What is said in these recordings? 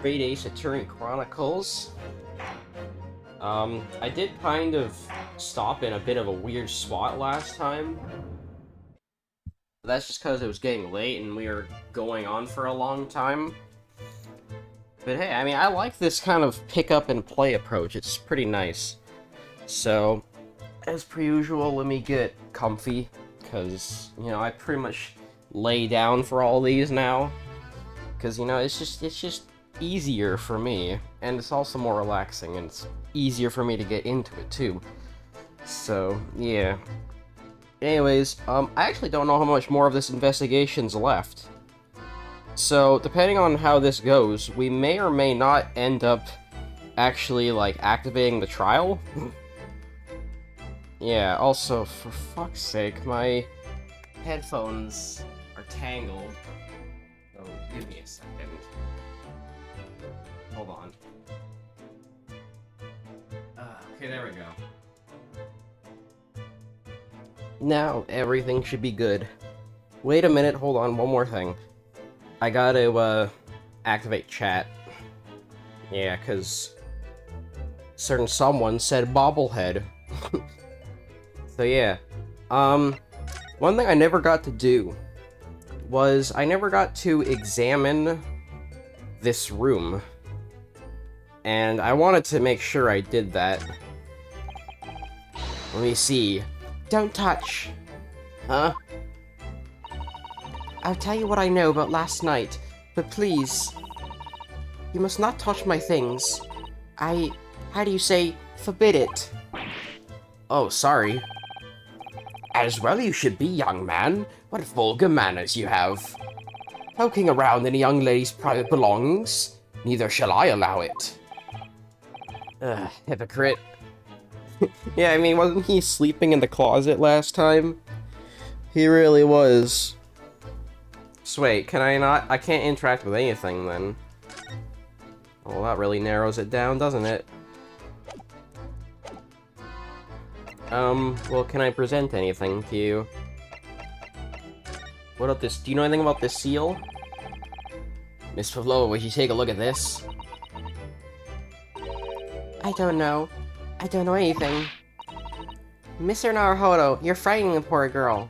Great Ace Attorney Chronicles. I did kind of stop in a bit of a weird spot last time. That's just because it was getting late and we were going on for a long time. But hey, I mean, I like this kind of pick up and play approach. It's pretty nice. So, as per usual, let me get comfy, because, you know, I pretty much lay down for all these now. Because, you know, it's just easier for me, and it's also more relaxing, and it's easier for me to get into it, too. So, yeah. Anyways, I actually don't know how much more of this investigation's left. So, depending on how this goes, we may or may not end up actually, like, activating the trial. Yeah, also, for fuck's sake, my headphones are tangled. Oh, give me a second. Hold on. Okay, there we go. Now, everything should be good. Wait a minute, hold on, one more thing. I gotta, activate chat. Yeah, cause certain someone said bobblehead. So yeah, one thing I never got to do was I never got to examine this room, and I wanted to make sure I did that. Let me see. Don't touch! Huh? I'll tell you what I know about last night, but please, you must not touch my things. How do you say, forbid it? Oh, sorry. As well you should be, young man. What vulgar manners you have. Poking around in a young lady's private belongings? Neither shall I allow it. Ugh, hypocrite. Yeah, I mean, wasn't he sleeping in the closet last time? He really was. So wait, can I not? I can't interact with anything then. Well, that really narrows it down, doesn't it? Well, can I present anything to you? What about this? Do you know anything about this seal? Miss Pavlova, would you take a look at this? I don't know. I don't know anything. Mr. Naruhodo, you're frightening the poor girl.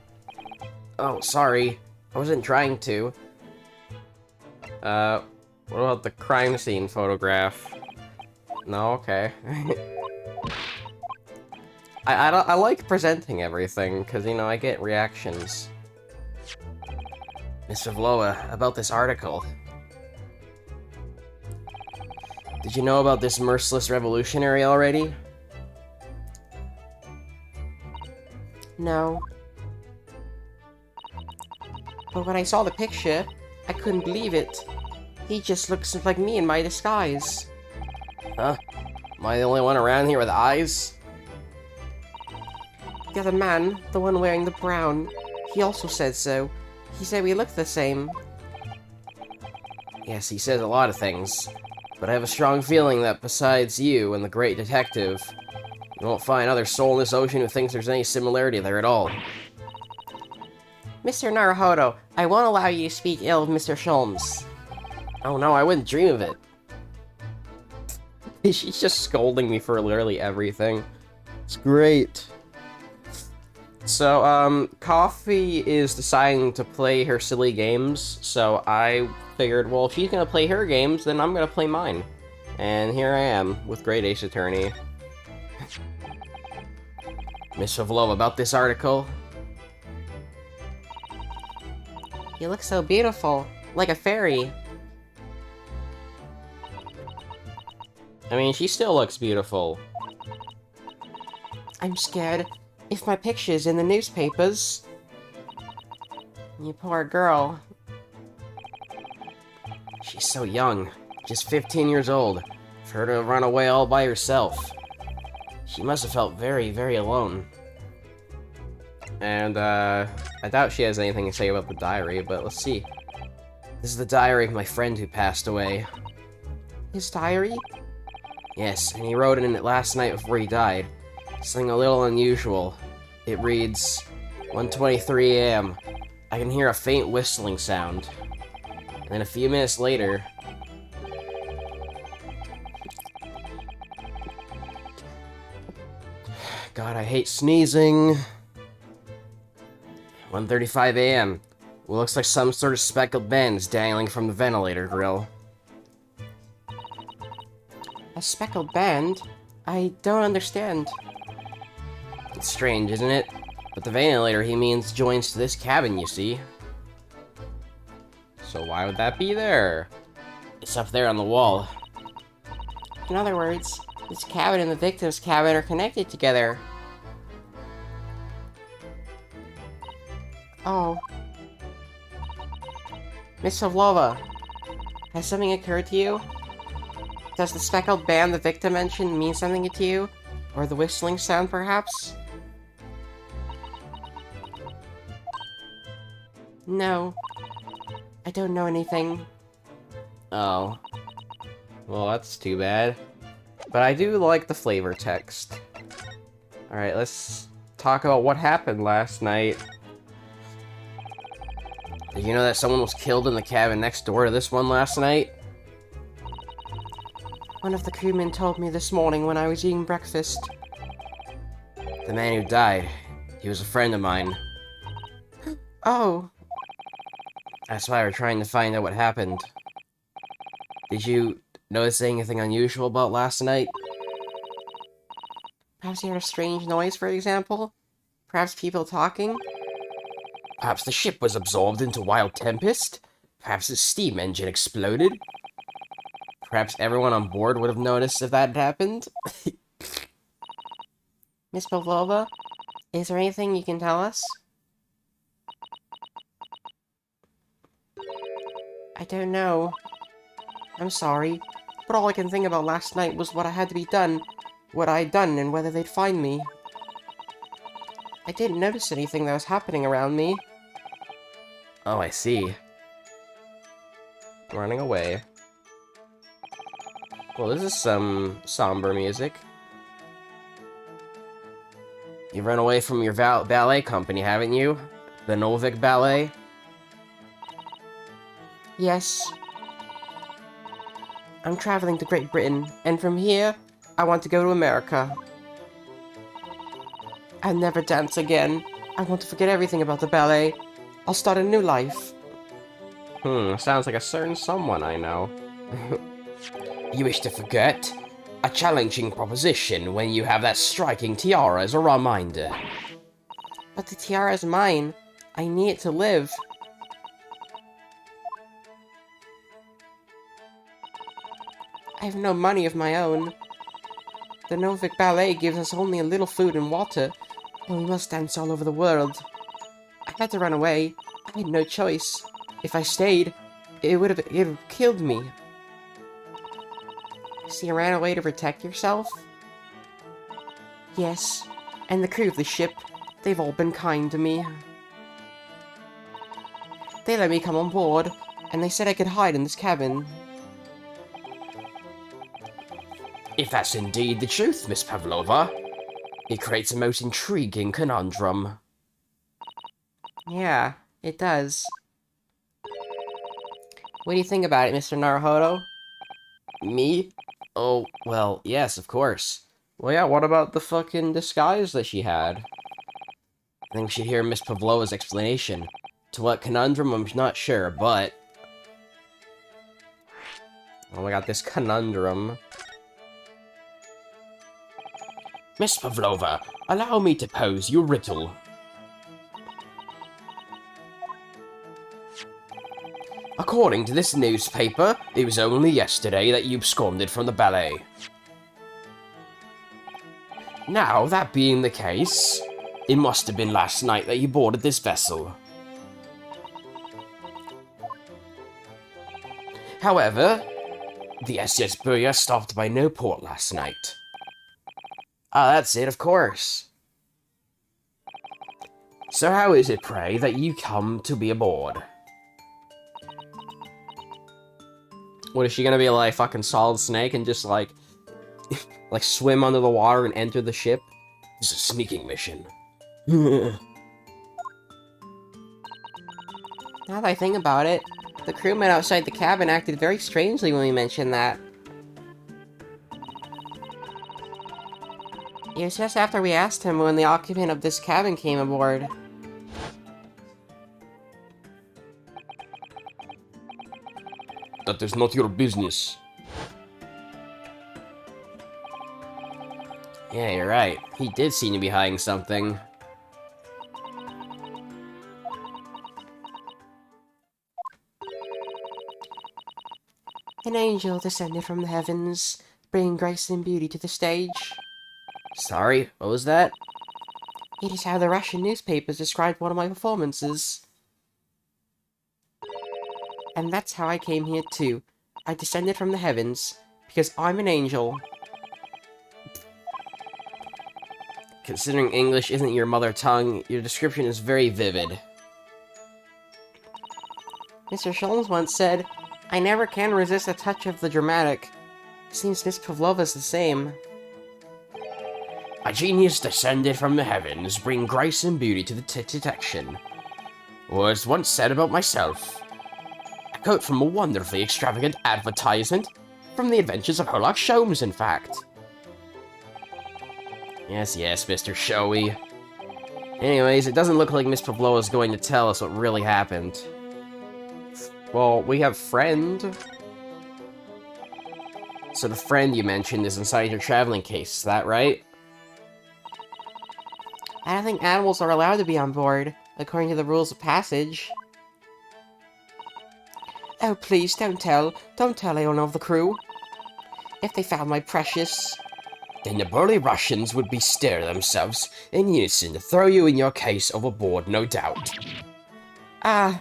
Oh, sorry. I wasn't trying to. What about the crime scene photograph? No, okay. I like presenting everything, because, you know, I get reactions. Miss Pavlova, about this article. Did you know about this merciless revolutionary already? No. But when I saw the picture, I couldn't believe it. He just looks like me in my disguise. Huh? Am I the only one around here with eyes? The other man, the one wearing the brown, he also said so. He said we look the same. Yes, he says a lot of things. But I have a strong feeling that besides you and the great detective, you won't find another soul in this ocean who thinks there's any similarity there at all. Mr. Naruhodo, I won't allow you to speak ill of Mr. Sholmes. Oh no, I wouldn't dream of it. She's just scolding me for literally everything. It's great. So, Coffee is deciding to play her silly games, so I figured, well, if she's gonna play her games, then I'm gonna play mine. And here I am, with Great Ace Attorney. Miss Pavlova, about this article. You look so beautiful, like a fairy. I mean, she still looks beautiful. I'm scared. If my picture's in the newspapers... You poor girl. She's so young. Just 15 years old. For her to run away all by herself. She must have felt very, very alone. And, I doubt she has anything to say about the diary, but let's see. This is the diary of my friend who passed away. His diary? Yes, and he wrote in it last night before he died. Something a little unusual. It reads, 1:23 a.m. I can hear a faint whistling sound. And then a few minutes later, hate sneezing. 1:35 a.m. Well, looks like some sort of speckled band is dangling from the ventilator grill. A speckled band? I don't understand. It's strange, isn't it? But the ventilator he means joins to this cabin, you see. So why would that be there? It's up there on the wall. In other words, this cabin and the victim's cabin are connected together. Oh. Miss Pavlova, has something occurred to you? Does the speckled band the victim mentioned mean something to you? Or the whistling sound, perhaps? No. I don't know anything. Oh. Well, that's too bad. But I do like the flavor text. Alright, let's talk about what happened last night. Did you know that someone was killed in the cabin next door to this one last night? One of the crewmen told me this morning when I was eating breakfast. The man who died, he was a friend of mine. Oh. That's why we're trying to find out what happened. Did you notice anything unusual about last night? Perhaps you heard a strange noise, for example? Perhaps people talking? Perhaps the ship was absorbed into wild tempest? Perhaps the steam engine exploded? Perhaps everyone on board would have noticed if that had happened? Miss Pavlova, is there anything you can tell us? I don't know. I'm sorry, but all I can think about last night was what I had to be done, what I had done, and whether they'd find me. I didn't notice anything that was happening around me. Oh, I see. Running away. Well, this is some somber music. You've run away from your ballet company, haven't you? The Novik Ballet? Yes. I'm traveling to Great Britain, and from here, I want to go to America. I'll never dance again. I want to forget everything about the ballet. I'll start a new life. Sounds like a certain someone I know. You wish to forget? A challenging proposition when you have that striking tiara as a reminder. But the tiara is mine. I need it to live. I have no money of my own. The Novik Ballet gives us only a little food and water, and we must dance all over the world. I had to run away. I had no choice. If I stayed, it would have killed me. So you ran away to protect yourself? Yes, and the crew of the ship, they've all been kind to me. They let me come on board, and they said I could hide in this cabin. If that's indeed the truth, Miss Pavlova, it creates a most intriguing conundrum. Yeah, it does. What do you think about it, Mr. Naruhodo? Me? Oh, well, yes, of course. Well, yeah, what about the fucking disguise that she had? I think we should hear Miss Pavlova's explanation. To what conundrum, I'm not sure, but... Oh, we got this conundrum. Miss Pavlova, allow me to pose your riddle. According to this newspaper, it was only yesterday that you absconded from the ballet. Now, that being the case, it must have been last night that you boarded this vessel. However, the SS Burya stopped by no port last night. Ah, that's it, of course. So how is it, pray, that you come to be aboard? What, is she gonna be like fucking Solid Snake and just like, like swim under the water and enter the ship? This is a sneaking mission. Now that I think about it, the crewmen outside the cabin acted very strangely when we mentioned that. It was just after we asked him when the occupant of this cabin came aboard. That is not your business. Yeah, you're right. He did seem to be hiding something. An angel descended from the heavens, bringing grace and beauty to the stage. Sorry, what was that? It is how the Russian newspapers described one of my performances. And that's how I came here too. I descended from the heavens, because I'm an angel. Considering English isn't your mother tongue, your description is very vivid. Mr. Sholmes once said, I never can resist a touch of the dramatic. Seems Miss Pavlova's the same. A genius descended from the heavens, bring grace and beauty to the detection. Was once said about myself. A quote from a wonderfully extravagant advertisement, from the adventures of Sherlock Sholmes, in fact. Yes, Mr. Showy. Anyways, it doesn't look like Miss Pavlova's going to tell us what really happened. Well, we have friend. So the friend you mentioned is inside your traveling case, is that right? I don't think animals are allowed to be on board, according to the rules of passage. Oh, please, don't tell anyone of the crew. If they found my precious... Then the burly Russians would bestir themselves in unison to throw you and your case overboard, no doubt. Ah.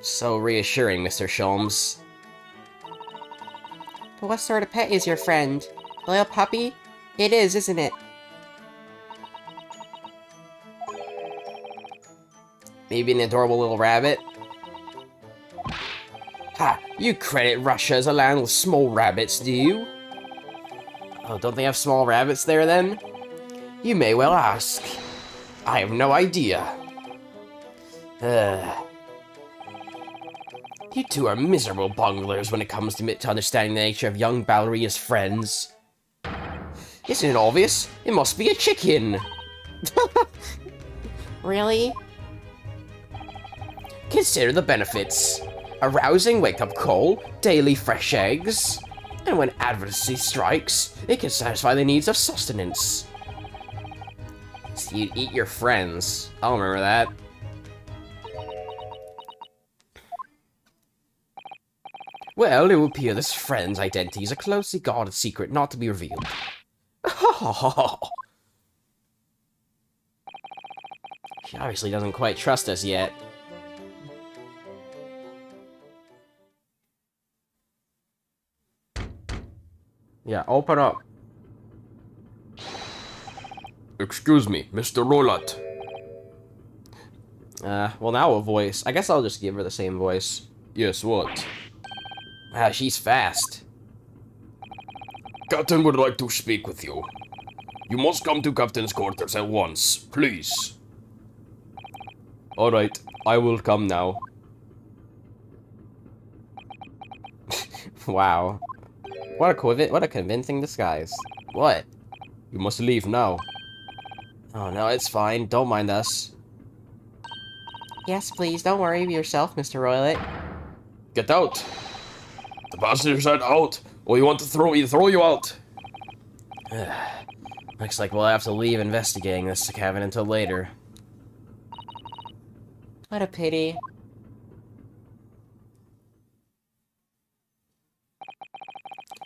So reassuring, Mr. Sholmes. But what sort of pet is your friend? A little puppy? It is, isn't it? Maybe an adorable little rabbit? Ha! You credit Russia as a land with small rabbits, do you? Oh, don't they have small rabbits there, then? You may well ask. I have no idea. You two are miserable bunglers when it comes to understanding the nature of young ballerina's friends. Isn't it obvious? It must be a chicken! Really? Consider the benefits. A rousing wake-up call, daily fresh eggs, and when adversity strikes, it can satisfy the needs of sustenance. So you eat your friends. I'll remember that. Well, it will appear this friend's identity is a closely guarded secret not to be revealed. She obviously doesn't quite trust us yet. Yeah, open up. Excuse me, Mr. Rolat. Well now a voice. I guess I'll just give her the same voice. Yes, what? Wow, she's fast. Captain would like to speak with you. You must come to Captain's quarters at once, please. Alright, I will come now. Wow. What a convincing disguise. What? You must leave now. Oh no, it's fine. Don't mind us. Yes, please. Don't worry about yourself, Mr. Roylet. Get out! The passengers said out, or you want to throw you out. Looks like we'll have to leave investigating this cabin until later. What a pity.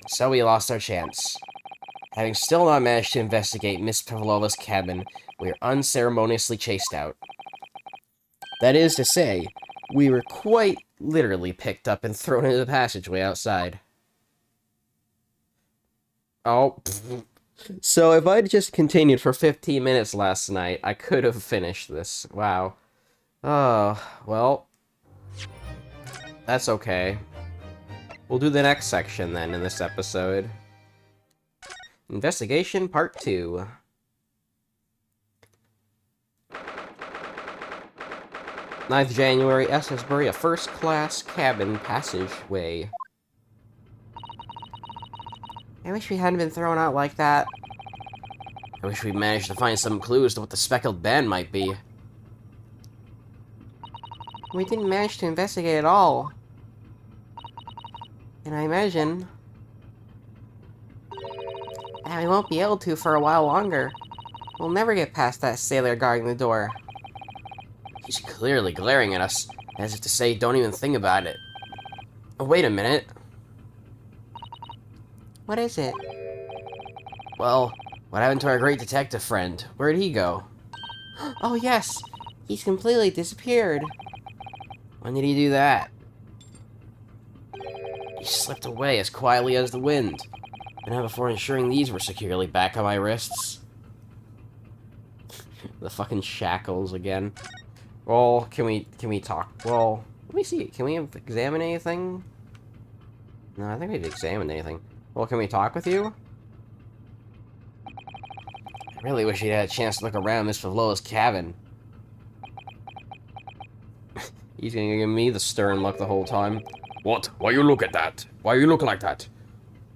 So we lost our chance. Having still not managed to investigate Miss Pavlova's cabin, we were unceremoniously chased out. That is to say, we were quite literally picked up and thrown into the passageway outside. Oh, so if I'd just continued for 15 minutes last night, I could have finished this. Wow. Oh, well, that's okay. We'll do the next section then in this episode. Investigation Part 2. 9th January, Salisbury, a first-class cabin passageway. I wish we hadn't been thrown out like that. I wish we managed to find some clues to what the speckled band might be. We didn't manage to investigate at all. And I imagine that we won't be able to for a while longer. We'll never get past that sailor guarding the door. He's clearly glaring at us, as if to say, don't even think about it. Oh, wait a minute. What is it? Well, what happened to our great detective friend? Where'd he go? Oh, yes! He's completely disappeared. When did he do that? He slipped away as quietly as the wind. And not before ensuring these were securely back on my wrists. The fucking shackles again. Well, can we talk? Well, let me see. Can we examine anything? No, I think we've examined anything. Well, can we talk with you? I really wish he'd had a chance to look around Miss Pavlova's cabin. He's gonna give me the stern look the whole time. What? Why you look at that? Why you look like that?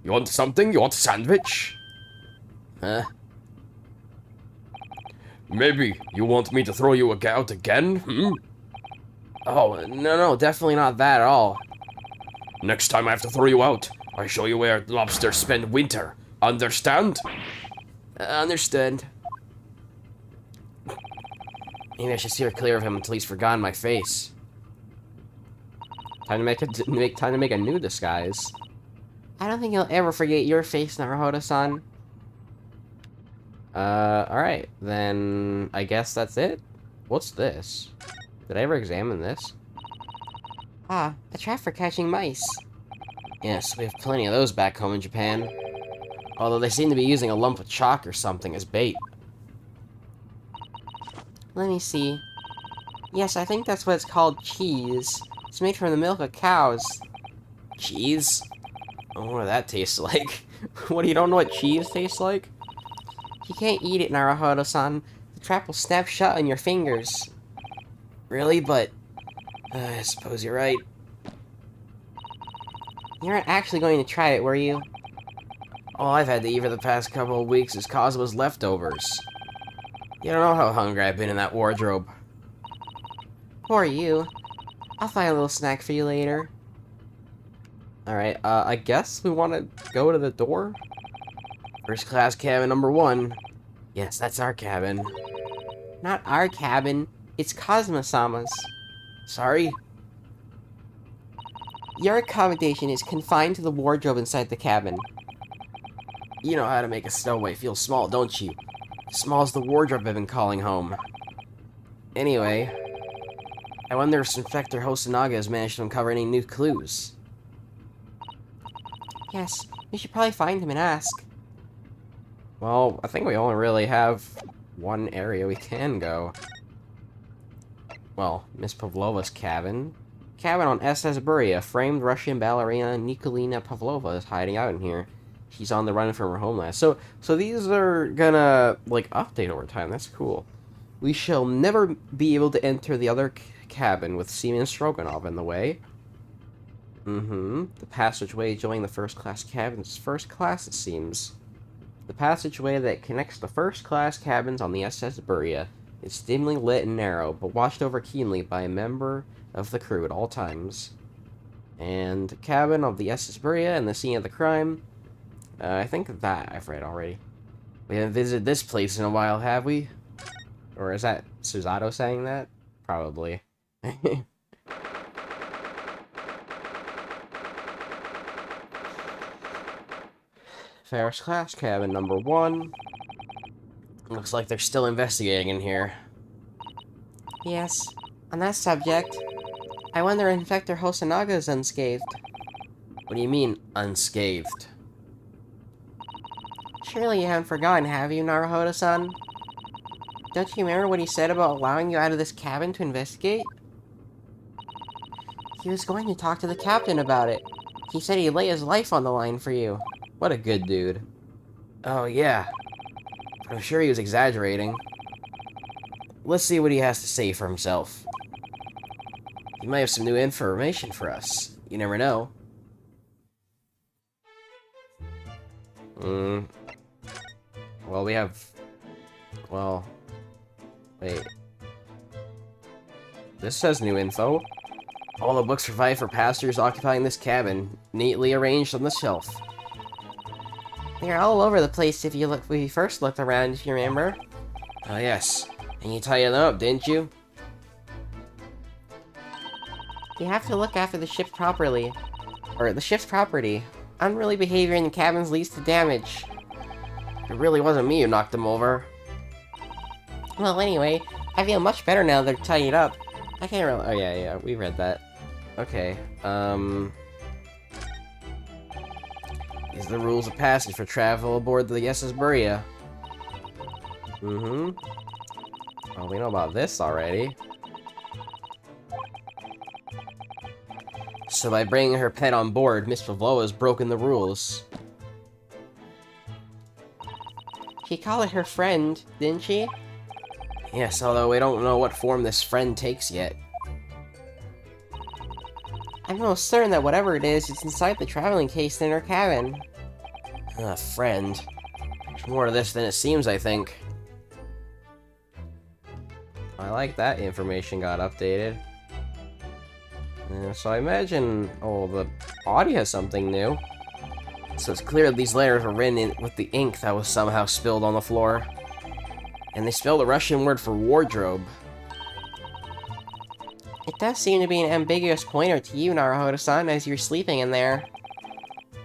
You want something? You want a sandwich? Huh? Maybe you want me to throw you out again? Hmm? Oh, no, definitely not that at all. Next time I have to throw you out, I show you where lobsters spend winter. Understand? Understood. Maybe I should steer clear of him until he's forgotten my face. Time to make a new disguise. I don't think he'll ever forget your face, Naruhodo-san. Alright. Then I guess that's it? What's this? Did I ever examine this? Ah, a trap for catching mice. Yes, we have plenty of those back home in Japan. Although they seem to be using a lump of chalk or something as bait. Let me see. Yes, I think that's what it's called, cheese. It's made from the milk of cows. Cheese? I wonder what that tastes like. What, you don't know what cheese tastes like? You can't eat it, Naruhodo-san. The trap will snap shut on your fingers. Really? But... I suppose you're right. You aren't actually going to try it, were you? All I've had to eat for the past couple of weeks is Kazuma's leftovers. You don't know how hungry I've been in that wardrobe. Poor you. I'll find a little snack for you later. Alright, I guess we want to go to the door? First class cabin number 1. Yes, that's our cabin. Not our cabin. It's Kazuma-sama's. Sorry? Your accommodation is confined to the wardrobe inside the cabin. You know how to make a stowaway feel small, don't you? Small as the wardrobe I've been calling home. Anyway, I wonder if Inspector Hosonaga has managed to uncover any new clues. Yes, we should probably find him and ask. Well, I think we only really have one area we can go. Well, Miss Pavlova's cabin. Cabin on SS Buria. Framed Russian ballerina Nikolina Pavlova is hiding out in here. She's on the run from her homeland. So these are gonna, like, update over time. That's cool. We shall never be able to enter the other cabin with Seaman Stroganov in the way. The passageway joining the first-class cabin is first class, it seems. The passageway that connects the first-class cabins on the SS Buria is dimly lit and narrow, but watched over keenly by a member of the crew at all times. And the cabin of the SS Buria and the scene of the crime. I think that I've read already. We haven't visited this place in a while, have we? Or is that Susato saying that? Probably. First class cabin number 1. Looks like they're still investigating in here. Yes, on that subject, I wonder if Inspector Hosonaga is unscathed. What do you mean, unscathed? Surely you haven't forgotten, have you, Naruhodo-san? Don't you remember what he said about allowing you out of this cabin to investigate? He was going to talk to the captain about it. He said he'd lay his life on the line for you. What a good dude. Oh, yeah. I'm sure he was exaggerating. Let's see what he has to say for himself. He might have some new information for us. You never know. Well, we have... Well... Wait. This says new info. All the books provided for passengers occupying this cabin, neatly arranged on the shelf. They're all over the place if you look. We first looked around, if you remember. Oh yes, and you tied them up, didn't you? You have to look after the ship properly, or the ship's property. Unruly behavior in the cabins leads to damage. It really wasn't me who knocked them over. Well, anyway, I feel much better now they're tied up. I can't really. Oh yeah, we read that. Okay. These are the rules of passage for travel aboard the SS Berea. Well, we know about this already. So by bringing her pet on board, Miss Pavlova has broken the rules. She called it her friend, didn't she? Yes, although we don't know what form this friend takes yet. I'm almost certain that whatever it is, it's inside the traveling case in her cabin. Friend. There's more to this than it seems, I think. I like that information got updated. So I imagine... Oh, the body has something new. So it's clear that these letters were written with the ink that was somehow spilled on the floor. And they spelled a Russian word for wardrobe. It does seem to be an ambiguous pointer to you, Naruhodo-san, as you're sleeping in there.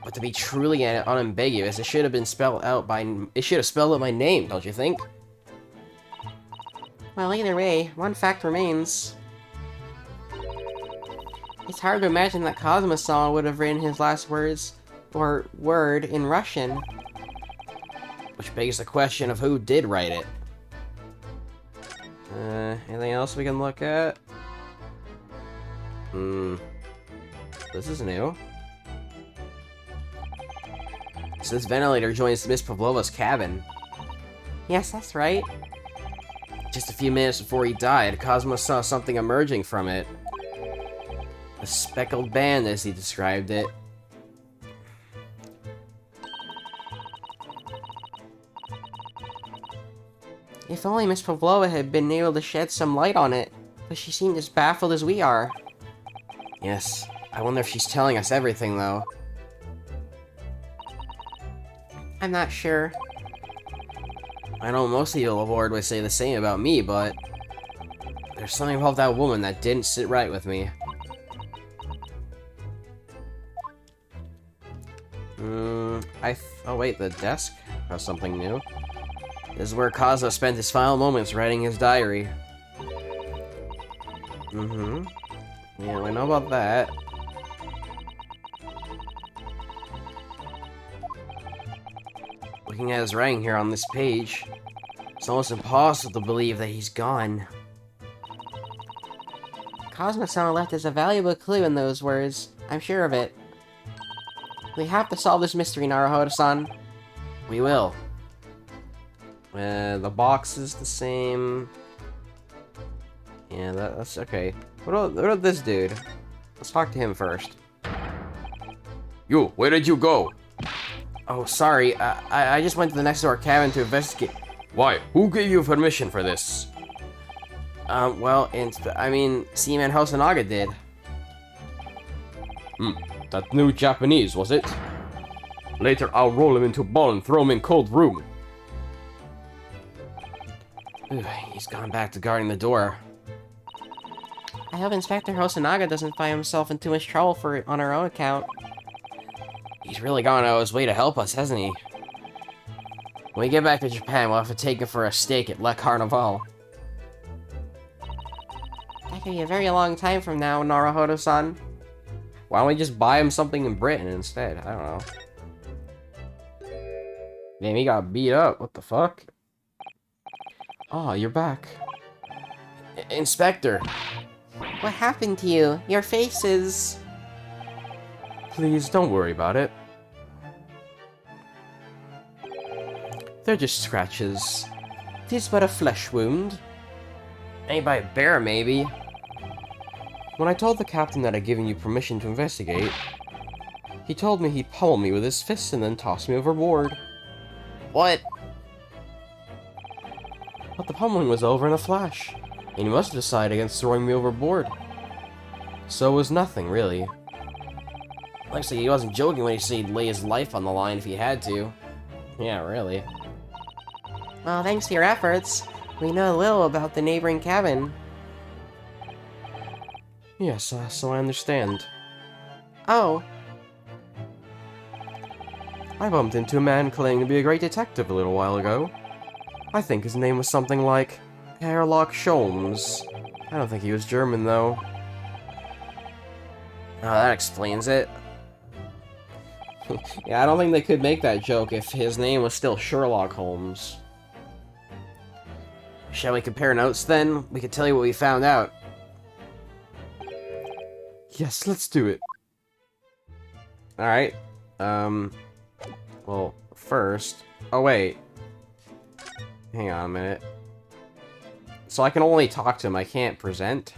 But to be truly unambiguous, it should have been spelled out by... It should have spelled out my name, don't you think? Well, either way, one fact remains. It's hard to imagine that Kazuma-san would have written his last words, or word, in Russian. Which begs the question of who did write it. Anything else we can look at? This is new. So this ventilator joins Miss Pavlova's cabin. Yes, that's right. Just a few minutes before he died, Cosmo saw something emerging from it. A speckled band, as he described it. If only Miss Pavlova had been able to shed some light on it, but she seemed as baffled as we are. Yes, I wonder if she's telling us everything, though. I'm not sure. I know most of you aboard would say the same about me, but... there's something about that woman that didn't sit right with me. Oh wait, the desk has something new. This is where Kazuo spent his final moments writing his diary. Yeah, we know about that. Looking at his writing here on this page, it's almost impossible to believe that he's gone. Cosmo-san left us a valuable clue in those words. I'm sure of it. We have to solve this mystery, Naruhodo-san. We will. The box is the same. Yeah, that's okay. What about this dude? Let's talk to him first. You, where did you go? Oh, sorry. I just went to the next door cabin to investigate. Why? Who gave you permission for this? Well, I mean, Seaman Hosonaga did. That new Japanese, was it? Later, I'll roll him into a ball and throw him in cold room. He's gone back to guarding the door. I hope Inspector Hosonaga doesn't find himself in too much trouble on her own account. He's really gone out of his way to help us, hasn't he? When we get back to Japan, we'll have to take him for a steak at Le Carnival. That could be a very long time from now, Naruhodo-san. Why don't we just buy him something in Britain instead? I don't know. Damn, he got beat up. What the fuck? Oh, you're back. Inspector. What happened to you? Your face is... Please, don't worry about it. They're just scratches. Tis but a flesh wound. Made by a bear, maybe. When I told the captain that I'd given you permission to investigate, He told me he pummeled me with his fists and then tossed me overboard. What? But the pummeling was over in a flash, and he must have decided against throwing me overboard. So it was nothing, really. Looks like he wasn't joking when he said he'd lay his life on the line if he had to. Yeah, really. Well, thanks to your efforts, we know little about the neighboring cabin. Yes, so I understand. Oh. I bumped into a man claiming to be a great detective a little while ago. I think his name was something like Herlock Sholmes. I don't think he was German, though. Oh, that explains it. Yeah, I don't think they could make that joke if his name was still Sherlock Holmes. Shall we compare notes, then? We could tell you what we found out. Yes, let's do it. Alright. Well, first... Oh, wait. Hang on a minute. So I can only talk to him, I can't present?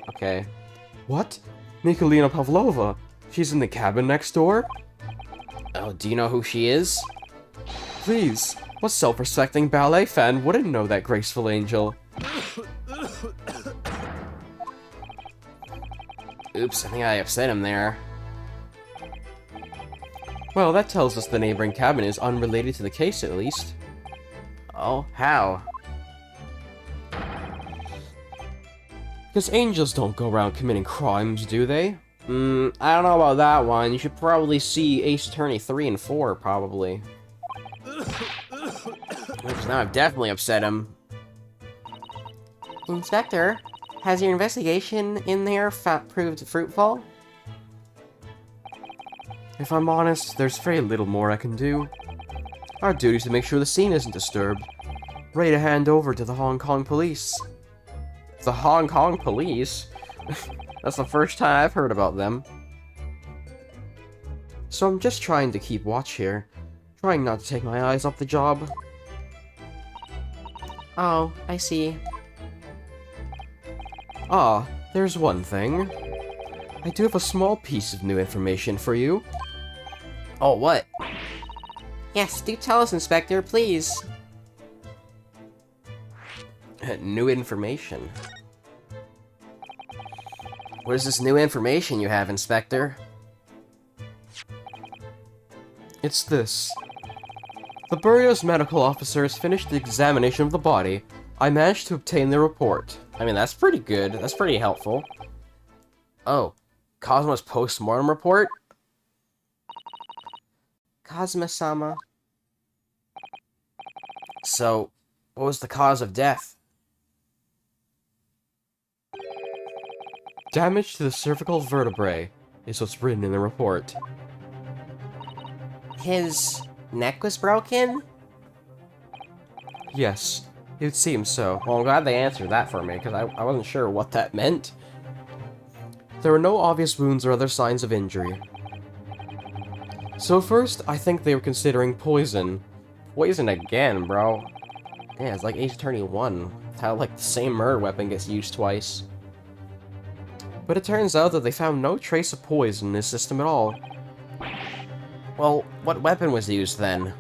Okay. What? Nikolina Pavlova? She's in the cabin next door? Oh, do you know who she is? Please, what self-respecting ballet fan wouldn't know that graceful angel? Oops, I think I upset him there. Well, that tells us the neighboring cabin is unrelated to the case, at least. Oh, how? Because angels don't go around committing crimes, do they? I don't know about that one. You should probably see Ace Attorney 3 and 4, probably. Because now I've definitely upset him. Inspector, has your investigation in there proved fruitful? If I'm honest, there's very little more I can do. Our duty is to make sure the scene isn't disturbed. Ready to hand over to the Hong Kong police. The Hong Kong police? That's the first time I've heard about them. So I'm just trying to keep watch here. Trying not to take my eyes off the job. Oh, I see. Ah, there's one thing. I do have a small piece of new information for you. Oh, what? Yes, do tell us, Inspector, please. New information. What is this new information you have, Inspector? It's this. The Bureau's medical officer has finished the examination of the body. I managed to obtain the report. I mean, that's pretty good. That's pretty helpful. Oh, Cosmo's post-mortem report? Cosmo-sama. So, what was the cause of death? Damage to the cervical vertebrae is what's written in the report. His neck was broken? Yes, it seems so. Well, I'm glad they answered that for me, because I wasn't sure what that meant. There were no obvious wounds or other signs of injury. So first, I think they were considering poison. Poison again, bro. Yeah, it's like Ace Attorney 1. How, like, the same murder weapon gets used twice. But it turns out that they found no trace of poison in his system at all. Well, what weapon was used then?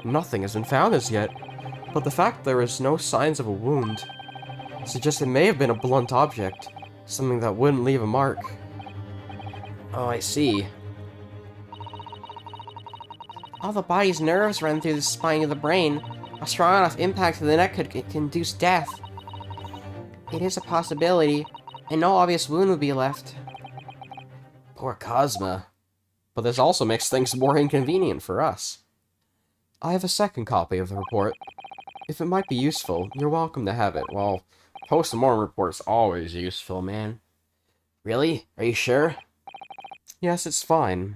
Nothing has been found as yet, but the fact there is no signs of a wound suggests it may have been a blunt object, something that wouldn't leave a mark. Oh, I see. All the body's nerves run through the spine of the brain. A strong enough impact to the neck could induce death. It is a possibility, and no obvious wound would be left. Poor Cosma. But this also makes things more inconvenient for us. I have a second copy of the report. If it might be useful, you're welcome to have it. Well, post-mortem report's always useful, man. Really? Are you sure? Yes, it's fine.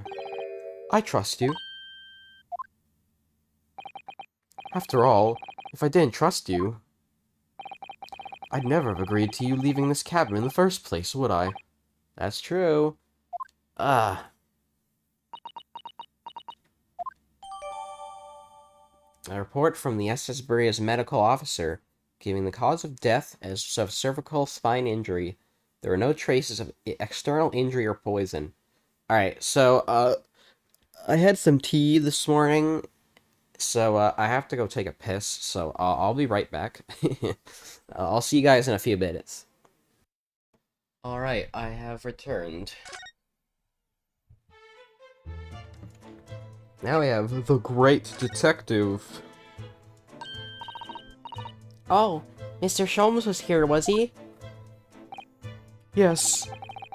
I trust you. After all, if I didn't trust you, I'd never have agreed to you leaving this cabin in the first place, would I? That's true. Ah. A report from the SS Buria's medical officer giving the cause of death as of cervical spine injury. There are no traces of external injury or poison. Alright, so, I had some tea this morning, so, I have to go take a piss, so I'll be right back. I'll see you guys in a few minutes. Alright, I have returned. Now we have the Great Detective. Oh, Mr. Sholmes was here, was he? Yes,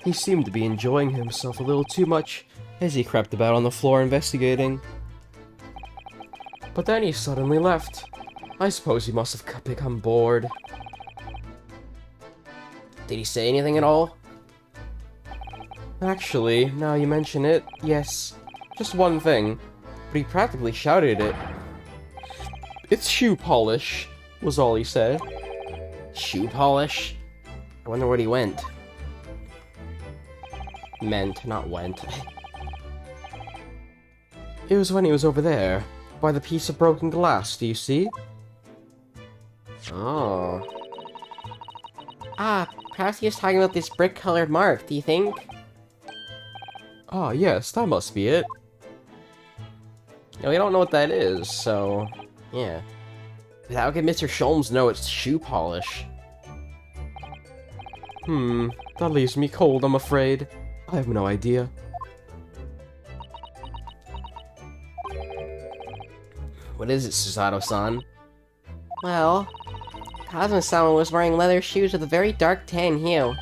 he seemed to be enjoying himself a little too much as he crept about on the floor investigating. But then he suddenly left. I suppose he must have become bored. Did he say anything at all? Actually, now you mention it, yes. Just one thing, but he practically shouted it. "It's shoe polish," was all he said. Shoe polish? I wonder where he went. Meant, not went. It was when he was over there, by the piece of broken glass, do you see? Oh. Ah, perhaps he was talking about this brick-colored mark, do you think? Ah, yes, that must be it. Yeah, we don't know what that is, so... yeah. But how could Mr. Sholmes know it's shoe polish? That leaves me cold, I'm afraid. I have no idea. What is it, Susato-san? Well, Cosmo-sama was wearing leather shoes with a very dark tan hue.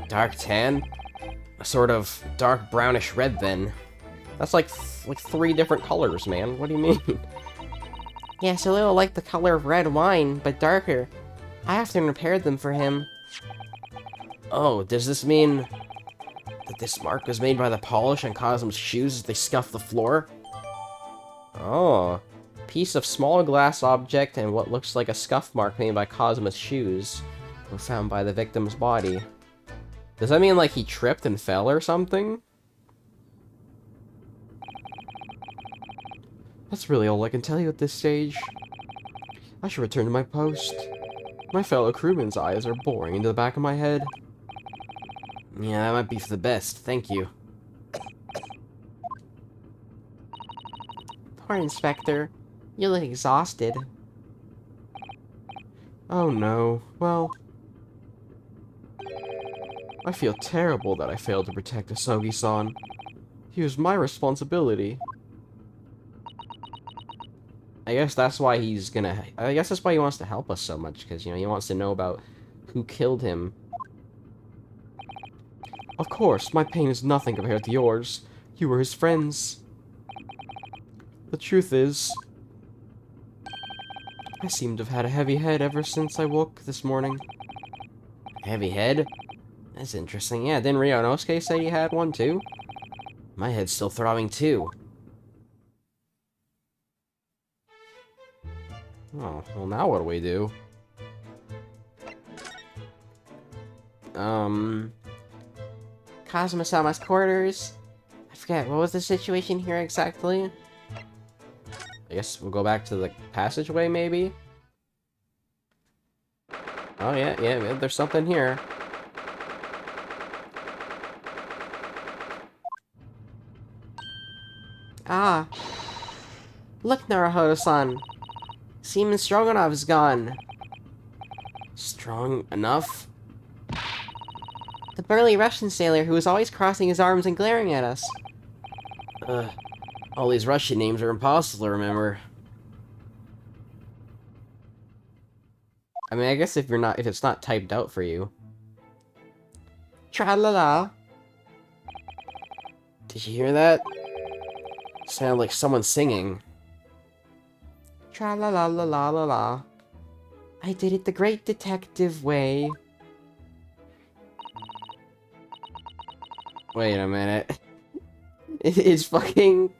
Dark tan? A sort of dark brownish red, then. That's like 3 different colors, man. What do you mean? Yes, a little like the color of red wine, but darker. I often repaired them for him. Oh, does this mean that this mark was made by the polish on Cosmo's shoes as they scuffed the floor? Oh. Piece of small glass object and what looks like a scuff mark made by Cosmo's shoes were found by the victim's body. Does that mean, like, he tripped and fell or something? That's really all I can tell you at this stage. I should return to my post. My fellow crewmen's eyes are boring into the back of my head. Yeah, that might be for the best, thank you. Poor Inspector. You look exhausted. Oh no, well... I feel terrible that I failed to protect Asogi-san. He was my responsibility. I guess that's why he's gonna... I guess that's why he wants to help us so much, because, you know, he wants to know about who killed him. Of course, my pain is nothing compared to yours. You were his friends. The truth is... I seem to have had a heavy head ever since I woke this morning. Heavy head? That's interesting. Yeah, didn't Ryonosuke say he had one too? My head's still throbbing too. Oh, well now what do we do? Cosmo-sama's quarters. I forget, what was the situation here exactly? I guess we'll go back to the passageway, maybe? Oh, yeah, there's something here. Ah. Look, Naruhodo-san. Seaman Stroganoff is gone. Strong enough? The burly Russian sailor who was always crossing his arms and glaring at us. All these Russian names are impossible to remember. I mean, I guess if it's not typed out for you. Tra-la-la. Did you hear that? Sounded like someone singing. Tra-la-la-la-la-la-la. I did it the great detective way. Wait a minute. It's fucking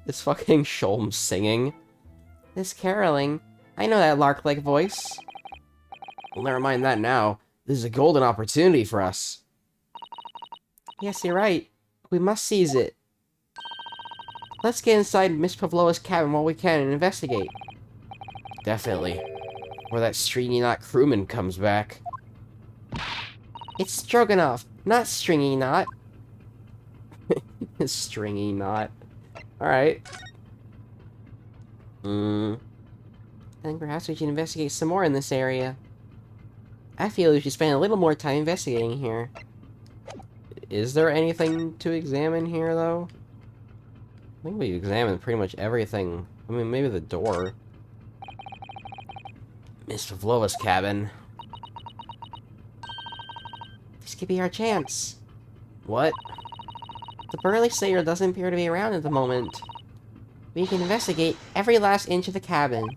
Sholmes singing. This caroling. I know that lark-like voice. Well, never mind that now. This is a golden opportunity for us. Yes, you're right. We must seize it. Let's get inside Miss Pavlova's cabin while we can and investigate. Definitely. Or that stringy knot crewman comes back. It's Stroganoff, not Stringy Knot. Stringy Knot. Alright. I think perhaps we should investigate some more in this area. I feel we should spend a little more time investigating here. Is there anything to examine here, though? I think we examined pretty much everything. I mean, maybe the door. Miss Pavlova's cabin. This could be our chance. What? The burly Slayer doesn't appear to be around at the moment. We can investigate every last inch of the cabin.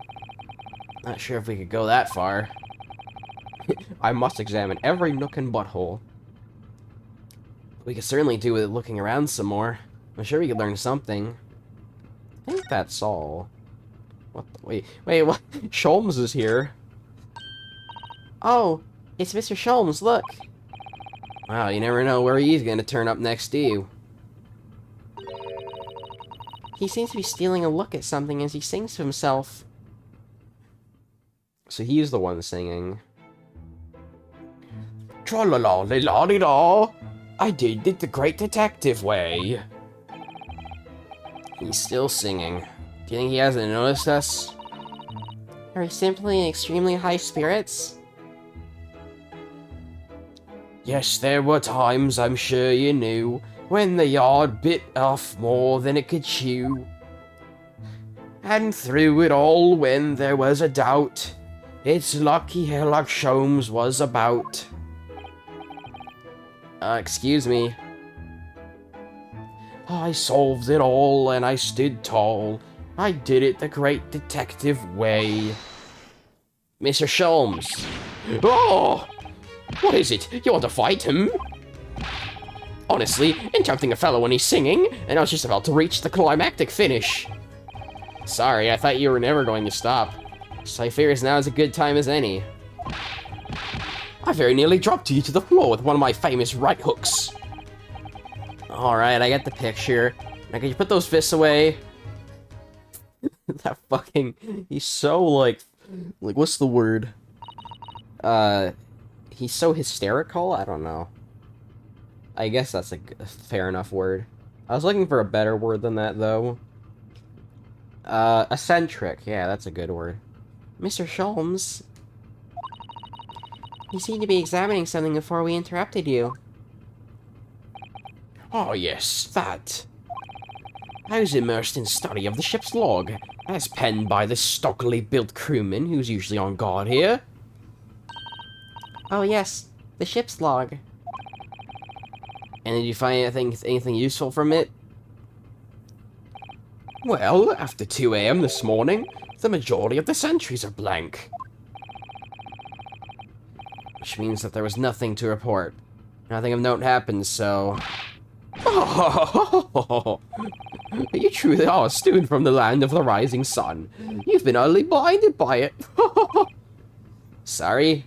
Not sure if we could go that far. I must examine every nook and butthole. We could certainly do with looking around some more. I'm sure we could learn something. I think that's all. What the, wait, what? Sholmes is here. Oh, it's Mr. Sholmes, look. Wow, you never know where he's gonna turn up next to you. He seems to be stealing a look at something as he sings to himself. So he's the one singing. Tra-la-la-li-la-li-la. I did it the great detective way. He's still singing. Do you think he hasn't noticed us? Are we simply in extremely high spirits? Yes, there were times, I'm sure you knew, when the yard bit off more than it could chew. And through it all, when there was a doubt, it's lucky Herlock Sholmes was about. Excuse me. I solved it all, and I stood tall. I did it the great detective way. Mr. Sholmes! Oh! What is it? You want to fight him? Honestly, interrupting a fellow when he's singing, and I was just about to reach the climactic finish. Sorry, I thought you were never going to stop. So I figure now is a good time as any. I very nearly dropped you to the floor with one of my famous right hooks. Alright, I get the picture. Now, can you put those fists away? That fucking... He's so, like, what's the word? He's so hysterical? I don't know. I guess that's a fair enough word. I was looking for a better word than that, though. Eccentric. Yeah, that's a good word. Mr. Sholmes. You seemed to be examining something before we interrupted you. Oh yes, that. I was immersed in study of the ship's log, as penned by the stockily built crewman who's usually on guard here. Oh yes, the ship's log. And did you find anything useful from it? Well, after 2 AM this morning, the majority of the sentries are blank. Which means that there was nothing to report. Nothing of note happened, so... Oh, you truly are a student from the land of the rising sun. You've been utterly blinded by it. Sorry?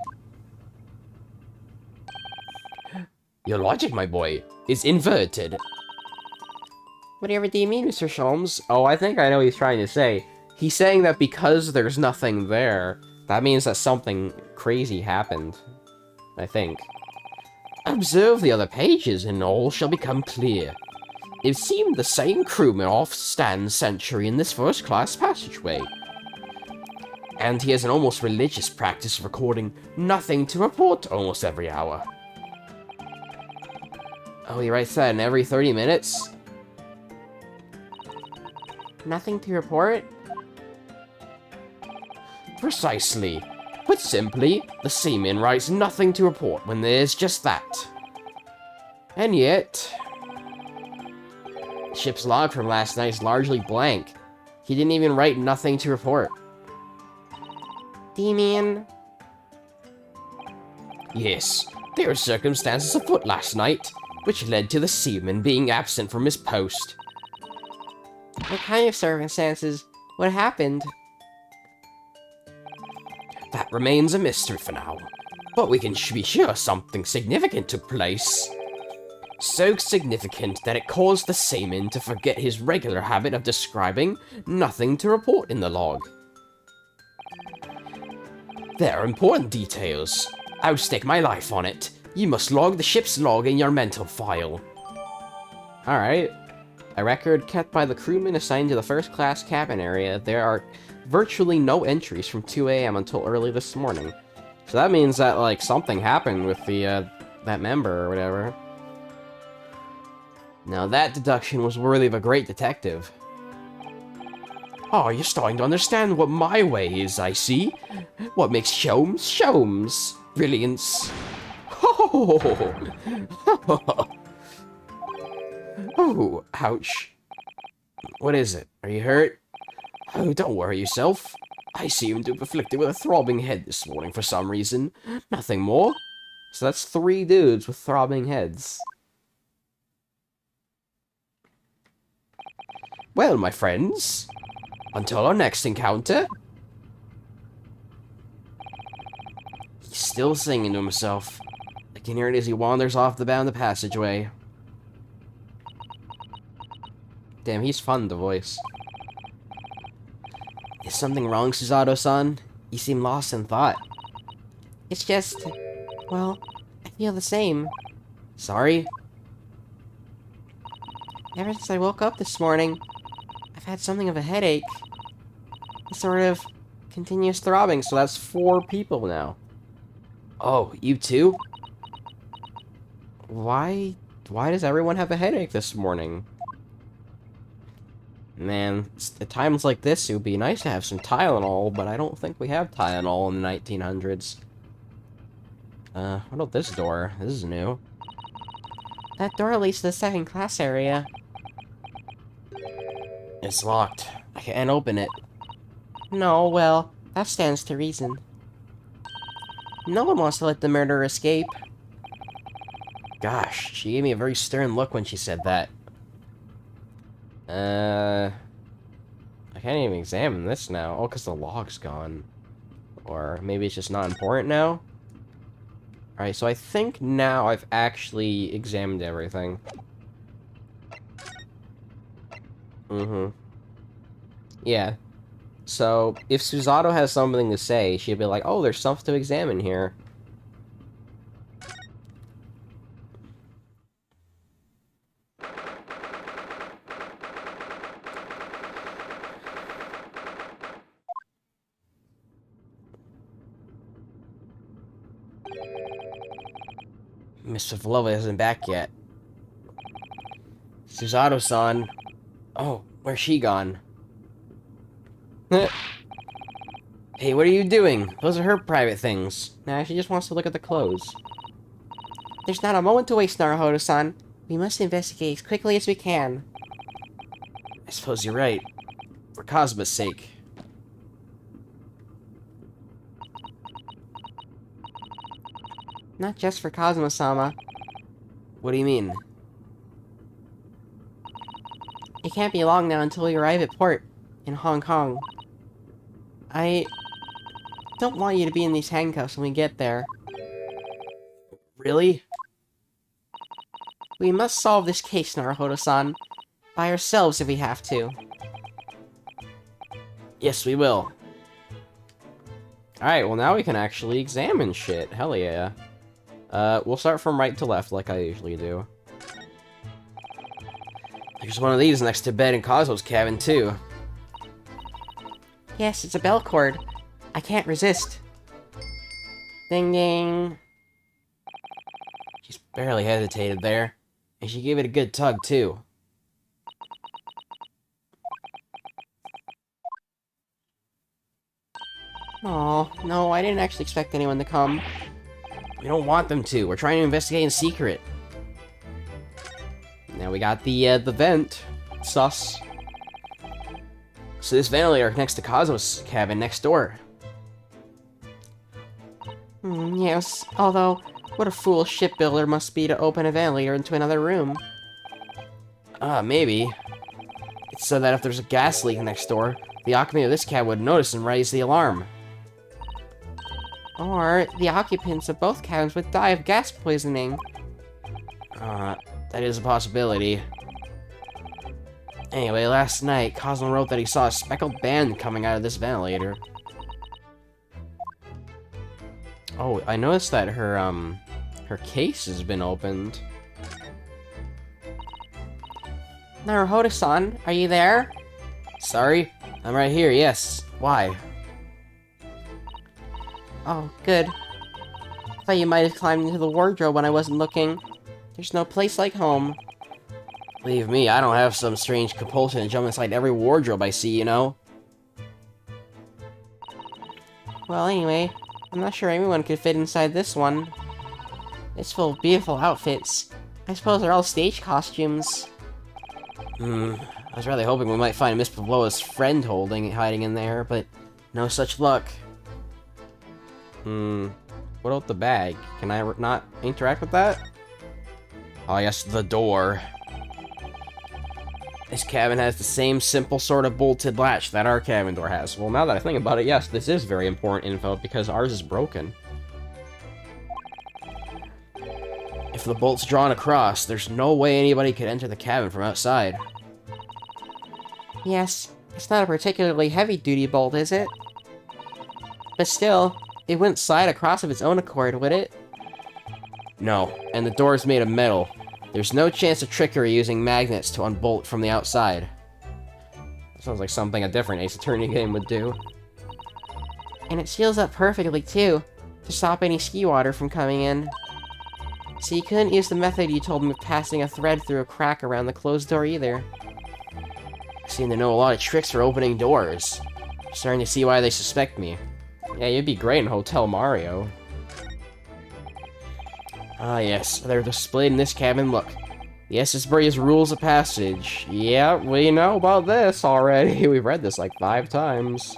Your logic, my boy, is inverted. Whatever do you mean, Mr. Sholmes? Oh, I think I know what he's trying to say. He's saying that because there's nothing there, that means that something crazy happened. I think. Observe the other pages, and all shall become clear. It seemed the same crewman oft stands sentry in this first-class passageway. And he has an almost religious practice of recording nothing to report almost every hour. Oh, he writes that in every 30 minutes? Nothing to report? Precisely. Put simply, the seaman writes nothing to report when there's just that. And yet... the ship's log from last night is largely blank. He didn't even write nothing to report. Do you mean... Yes, there were circumstances afoot last night, which led to the seaman being absent from his post. What kind of circumstances? What happened? That remains a mystery for now, but we can be sure something significant took place. So significant that it caused the seaman to forget his regular habit of describing nothing to report in the log. There are important details. I would stake my life on it. You must log the ship's log in your mental file. Alright. A record kept by the crewmen assigned to the first class cabin area. There are virtually no entries from 2 a.m. until early this morning. So that means that, like, something happened with the, that member or whatever. Now that deduction was worthy of a great detective. Oh, you're starting to understand what my way is, I see. What makes Sholmes Sholmes? Brilliance. Oh, ouch. What is it? Are you hurt? Oh, don't worry yourself. I seem to have afflicted with a throbbing head this morning for some reason. Nothing more. So that's 3 dudes with throbbing heads. Well, my friends, until our next encounter. He's still singing to himself. I can hear it as he wanders off down the passageway. Damn, he's fun to voice. Is something wrong, Susato-san? You seem lost in thought. It's just... well, I feel the same. Sorry? Ever since I woke up this morning, I've had something of a headache. A sort of continuous throbbing, so that's 4 people now. Oh, you too? Why does everyone have a headache this morning? Man, at times like this, it would be nice to have some Tylenol, but I don't think we have Tylenol in the 1900s. What about this door? This is new. That door leads to the second class area. It's locked. I can't open it. No, well, that stands to reason. No one wants to let the murderer escape. Gosh, she gave me a very stern look when she said that. I can't even examine this now. Oh, because the log's gone. Or maybe it's just not important now? Alright, so I think now I've actually examined everything. Yeah. So, if Susato has something to say, she'd be like, oh, there's stuff to examine here. Mr. Vlova isn't back yet. Susato-san. Oh, where's she gone? Hey, what are you doing? Those are her private things. Nah, she just wants to look at the clothes. There's not a moment to waste, Naruhodo-san. We must investigate as quickly as we can. I suppose you're right. For Kazuma's sake. Not just for Kazuma-sama. What do you mean? It can't be long now until we arrive at port in Hong Kong. I don't want you to be in these handcuffs when we get there. Really? We must solve this case, Naruhodo-san. By ourselves if we have to. Yes, we will. Alright, well now we can actually examine shit. Hell yeah. We'll start from right to left like I usually do. There's one of these next to bed in Kazuo's cabin, too. Yes, it's a bell cord. I can't resist. Ding ding. She's barely hesitated there. And she gave it a good tug, too. Oh, no, I didn't actually expect anyone to come. We don't want them to. We're trying to investigate in secret. Now we got the vent. Sus. So this ventilator connects to Kazuo's cabin next door. Yes, although, what a fool shipbuilder must be to open a ventilator into another room. Maybe. It's so that if there's a gas leak next door, the occupant of this cabin would notice and raise the alarm. Or the occupants of both cabins would die of gas poisoning. That is a possibility. Anyway, last night, Cosmo wrote that he saw a speckled band coming out of this ventilator. Oh, I noticed that her case has been opened. Naruhodo-san, are you there? Sorry? I'm right here, yes. Why? Oh, good. Thought you might have climbed into the wardrobe when I wasn't looking. There's no place like home. Believe me, I don't have some strange compulsion to jump inside every wardrobe I see, you know? Well, anyway, I'm not sure anyone could fit inside this one. It's full of beautiful outfits. I suppose they're all stage costumes. I was really hoping we might find Miss Pavlova's friend hiding in there, but no such luck. What about the bag? Can I not interact with that? Oh yes, the door. This cabin has the same simple sort of bolted latch that our cabin door has. Well, now that I think about it, yes, this is very important info because ours is broken. If the bolt's drawn across, there's no way anybody could enter the cabin from outside. Yes, it's not a particularly heavy-duty bolt, is it? But still, it wouldn't slide across of its own accord, would it? No, and the door is made of metal. There's no chance of trickery using magnets to unbolt from the outside. That sounds like something a different Ace Attorney game would do. And it seals up perfectly, too, to stop any ski water from coming in. So you couldn't use the method you told me of passing a thread through a crack around the closed door either. I seem to know a lot of tricks for opening doors. I'm starting to see why they suspect me. Yeah, you'd be great in Hotel Mario. Ah yes, they're displayed in this cabin. Look. The SS Buria's rules of passage. Yeah, we know about this already. We've read this like 5 times.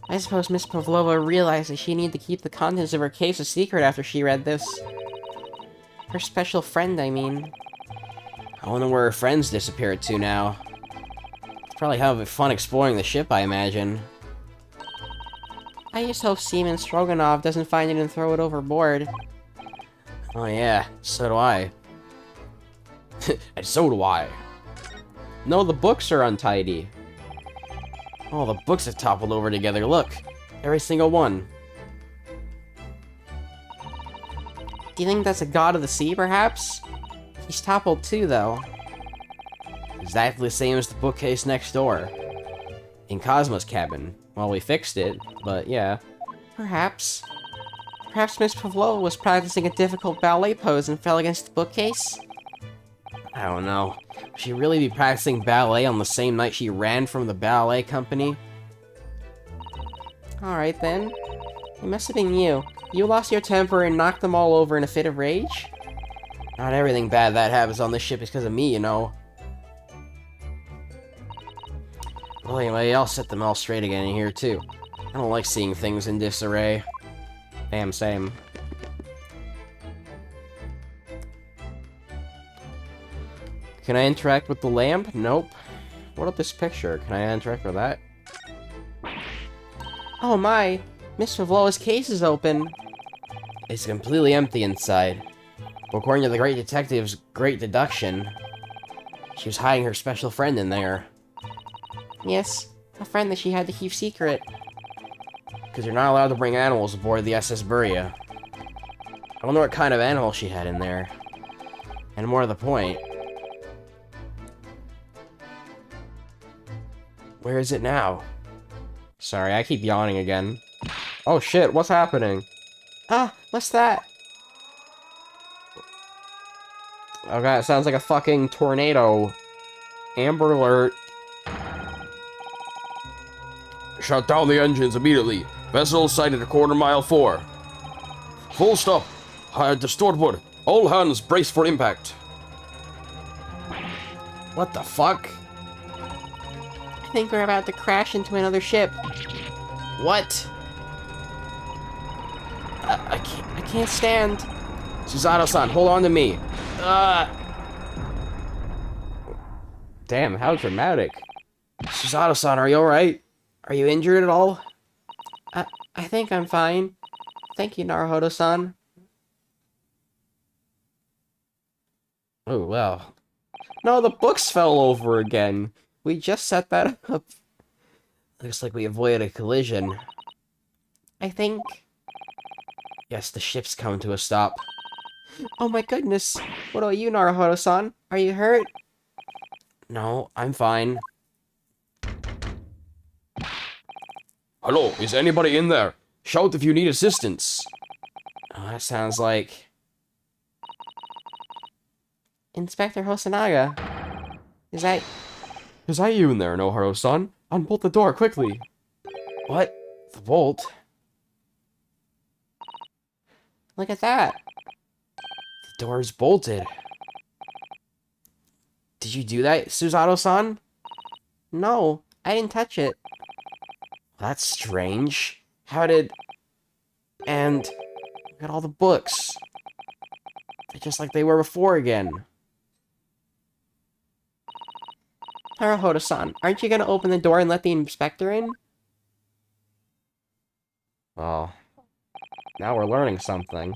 I suppose Miss Pavlova realized that she needed to keep the contents of her case a secret after she read this. Her special friend, I mean. I wonder where her friends disappeared to now. It's probably having fun exploring the ship, I imagine. I just hope Seaman Stroganov doesn't find it and throw it overboard. Oh yeah, so do I. And so do I. No, the books are untidy. Oh, the books have toppled over together, look. Every single one. Do you think that's a god of the sea, perhaps? He's toppled too, though. Exactly the same as the bookcase next door. In Cosmo's cabin. Well, we fixed it, but yeah. Perhaps. Perhaps Miss Pavlova was practicing a difficult ballet pose and fell against the bookcase? I don't know. Would she really be practicing ballet on the same night she ran from the ballet company? Alright then. It must have been you. You lost your temper and knocked them all over in a fit of rage? Not everything bad that happens on this ship is because of me, you know. Well, anyway, I'll set them all straight again in here, too. I don't like seeing things in disarray. Damn, same. Can I interact with the lamp? Nope. What about this picture? Can I interact with that? Oh my! Miss Pavlova's case is open. It's completely empty inside. But according to the great detective's great deduction, she was hiding her special friend in there. Yes, a friend that she had to keep secret. Because you're not allowed to bring animals aboard the SS Buria. I wonder what kind of animal she had in there. And more to the point, where is it now? Sorry, I keep yawning again. Oh shit, what's happening? Ah, what's that? Okay, it sounds like a fucking tornado. Amber alert. Shut down the engines immediately. Vessel sighted a quarter-mile 4. Full stop. Hard to starboard. All hands brace for impact. What the fuck? I think we're about to crash into another ship. What? I can't stand. Suzato-san, hold on to me. Damn, how dramatic. Suzato-san, are you alright? Are you injured at all? I think I'm fine. Thank you, Naruhodo-san. Oh, well. No, the books fell over again. We just set that up. Looks like we avoided a collision. I think. Yes, the ship's come to a stop. Oh my goodness. What about you, Naruhodo-san? Are you hurt? No, I'm fine. Hello, is anybody in there? Shout if you need assistance. Oh, that sounds like... Inspector Hosonaga. Is that... Is that you in there, Noharo-san? Unbolt the door, quickly. What? The bolt? Look at that. The door's bolted. Did you do that, Susato-san? No, I didn't touch it. That's strange. How did... And... we got all the books. They're just like they were before again. Naruhodo-san, aren't you gonna open the door and let the inspector in? Oh. Now we're learning something.